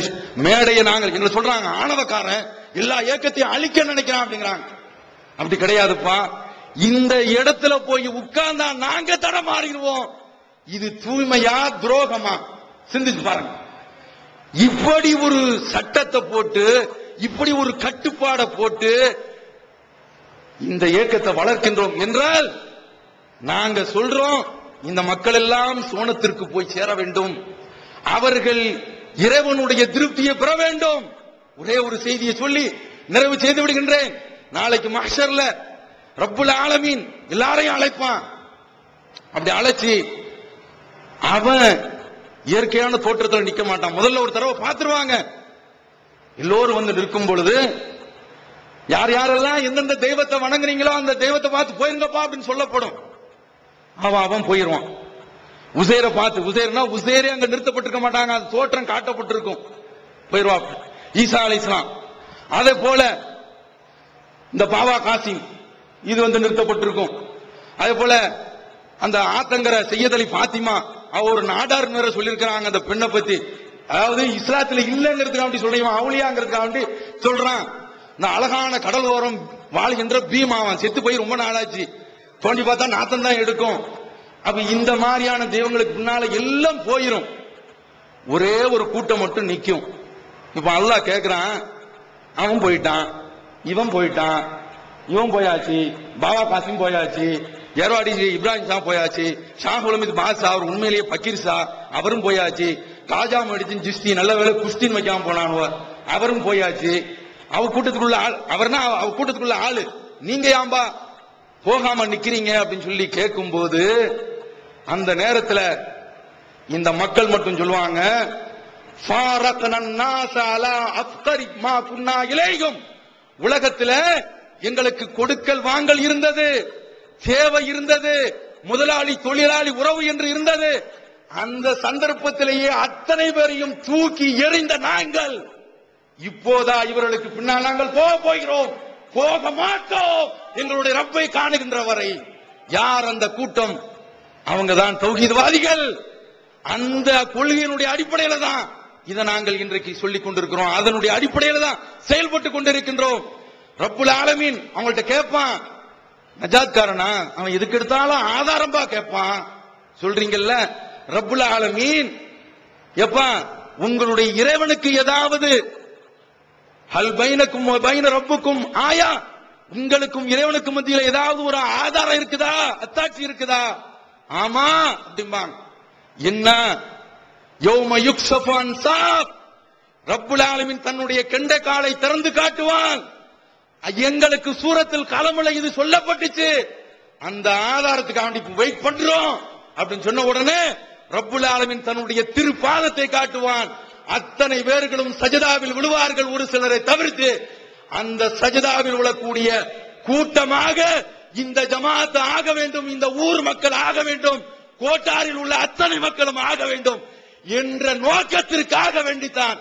மேடையை நாங்கள் எங்களை சொல்றாங்க ஆணவக்காரன், எல்லா இயக்கத்தையும் அழிக்க நினைக்கிறான் அப்படிங்கிறாங்க. அப்படி கிடையாதுப்பா. இந்த இடத்துல போய் உட்கார்ந்தா நாங்க தடமாறிடுவோம். இது தூய்மையா துரோகமா? சிந்திச்சு பாருங்க. இப்படி ஒரு சட்டத்தை போட்டு, இப்படி ஒரு கட்டுப்பாடை போட்டு இந்த இயக்கத்தை வளர்க்கின்றோம் என்றால் நாங்க சொல்றோம், இந்த மக்கள் எல்லாம் சோனத்திற்கு போய் சேர வேண்டும், அவர்கள் இறைவனுடைய திருப்தியை பெற வேண்டும். ஒரே ஒரு செய்தியை சொல்லி நிறைவு செய்து விடுகின்றேன். நாளைக்கு மஹ்ஷர்ல ரப்புல் ஆலமீன் எல்லாரையும் அழைப்பான். அப்படி அழைச்சி அவன் இயற்கையான தோற்றத்தில் நிக்க மாட்டான். முதல்ல ஒரு தடவை பார்த்துருவாங்க. எல்லோரும் நிற்கும் பொழுது யார் யாரெல்லாம் எந்தெந்த தெய்வத்தை வணங்குறீங்களோ அந்த தெய்வத்தை பார்த்து போயிருங்கப்பா அப்படின்னு சொல்லப்படும். அவன் போயிருவான். உசேரை பார்த்து, உசேர்னா உசேரே அங்க நிறுத்தப்பட்டிருக்க மாட்டாங்க, அது தோற்றம் காட்டப்பட்டிருக்கும், போயிருவா. ஈசா அலைஹிஸ்ஸலாம் அதே போல இந்த பாவா காசிம் இது நிறுத்தப்பட்டிருக்கும். அதே போல அந்த ஆத்தங்கர சையத் அலி பாத்திமா அவ ஒரு நாடார் நேர சொல்லியிருக்கிறாங்க அந்த பெண்ணை பத்தி. அதாவது இஸ்லாத்துல இல்லங்கிறதுக்காக சொல்றீங்க, அவளியாங்கிறதுக்காக சொல்றான். இந்த அழகான கடல் ஓரம் வாழ்கின்ற பீமாவன் செத்து போய் ரொம்ப நாளாச்சு, தோண்டி பார்த்தா நாத்தம் தான் எடுக்கும். அப்ப இந்த மாதிரியான தெய்வங்களுக்கு பின்னால எல்லாம் போயிரும், ஒரே ஒரு கூட்டம் மட்டும் நிக்கும். இப்ப அல்லாஹ் கேக்குறான், அவன் போயிட்டான், இவன் போயிட்டான், இவன் போயாச்சு, பாபா காசிம் போயாச்சு, ஏர்வாடி இப்ராஹிம் ஷா போயாச்சு, ஷாஹ் உலமித் பாஷா அவர் உண்மையிலேயே பக்கீர் ஷா அவரும் போயாச்சு, காஜா மடிச்சின் ஜிஸ்தி நல்ல வேலை குஸ்தின் வைக்காம போனானுவ அவரும் போயாச்சு. அவ கூட்டத்துக்குள்ள ஆள், அவர்னா அவ கூட்டத்துக்குள்ள ஆளு, நீங்க ஏன்பா போகாம நிக்கிறீங்க அப்படின்னு சொல்லி கேட்கும் போது அந்த நேரத்தில் இந்த மக்கள் மட்டும் சொல்லுவாங்க, உலகத்தில் எங்களுக்கு கொடுக்கல் வாங்கல் இருந்தது, தேவை இருந்தது, முதலாளி தொழிலாளி உறவு என்று இருந்தது. அந்த சந்தர்ப்பத்திலேயே அத்தனை பேரையும் தூக்கி எறிந்த நாங்கள் இப்போதா இவர்களுக்கு பின்னால் நாங்கள் போகிறோம், போக மாட்டோம், எங்களுடைய ரப்பை காணுகின்ற வரை. யார் அந்த கூட்டம்? அவங்க தான் தௌஹீத்வாதிகள். அந்த கொள்கையினுடைய அடிப்படையில தான் இதை நாங்கள் இன்றைக்கு சொல்லிக் கொண்டிருக்கிறோம். அதனுடைய அடிப்படையில தான் செயல்பட்டு கொண்டிருக்கின்றோம். ரப்புல் ஆலமீன் அவங்கள்ட்ட கேட்பான், நஜாத்காரனா அவன் எதுக்கு எடுத்தாலும் ஆதாரம்பா கேட்பான் சொல்றீங்கல்ல. ரப்புல் ஆலமீன் எப்பா உங்களுடைய இறைவனுக்கு ஏதாவது ஹல் பைனக்கும் வ பைன ரப்புக்கும் ஆயா, உங்களுக்கும் இறைவனுக்கும் மத்தியில் ஏதாவது ஒரு ஆதாரம் இருக்குதா, அத்தாட்சி இருக்குதா? ஆமா அப்படிம்பாங்க. என்ன? யௌம யுக்ஸஃபு அன் சாக், ரப்புல் ஆலமீன் தன்னுடைய கெண்ட காலை திறந்து காட்டுவான். எங்களுக்கு சூரத்தில் கலமுல இது சொல்லப்பட்டுச்சு, அந்த ஆதாரத்துக்கு வெயிட் பண்றோம் அப்படின்னு சொன்ன உடனே ரப்புல் ஆலமீன் தன்னுடைய திருப்பாதத்தை காட்டுவான். அத்தனை பேர்களும் சஜதாவில் விழுவார்கள், ஒரு சிலரை தவிர்த்து. அந்த சஜதாவில் விழக்கூடிய கூட்டமாக இந்த ஜமாத் ஆக வேண்டும், இந்த ஊர் மக்கள் ஆக வேண்டும், கோட்டாரில் உள்ள அத்தனை மக்களும் ஆக வேண்டும் என்ற நோக்கத்திற்காக வேண்டித்தான்,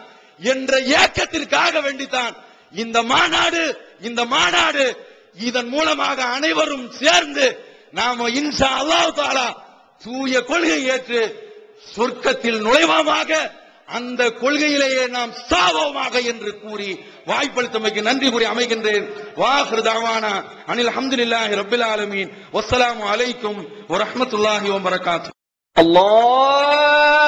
என்ற ஏக்கத்திற்காக வேண்டித்தான் இந்த மாநாடு. இதன் மூலமாக அனைவரும் சேர்ந்து நாம இன்ஷா அல்லாஹ் தஆலா தூய கொள்கை ஏற்று சொர்க்கத்தில் நுழைவோமாக, அந்த கொள்கையிலேயே நாம் சாவோமாக என்று கூறி வாய்ப்பளித்தமைக்கு நன்றி கூறி அமைகின்றேன். வாஹிரு தஅவானா அனில் ஹம்துலில்லாஹி ரப்பில் ஆலமீன். வஸ்ஸலாமு அலைக்கும் வரஹ்மத்துல்லாஹி வபரகாத்துஹு. அல்லாஹ்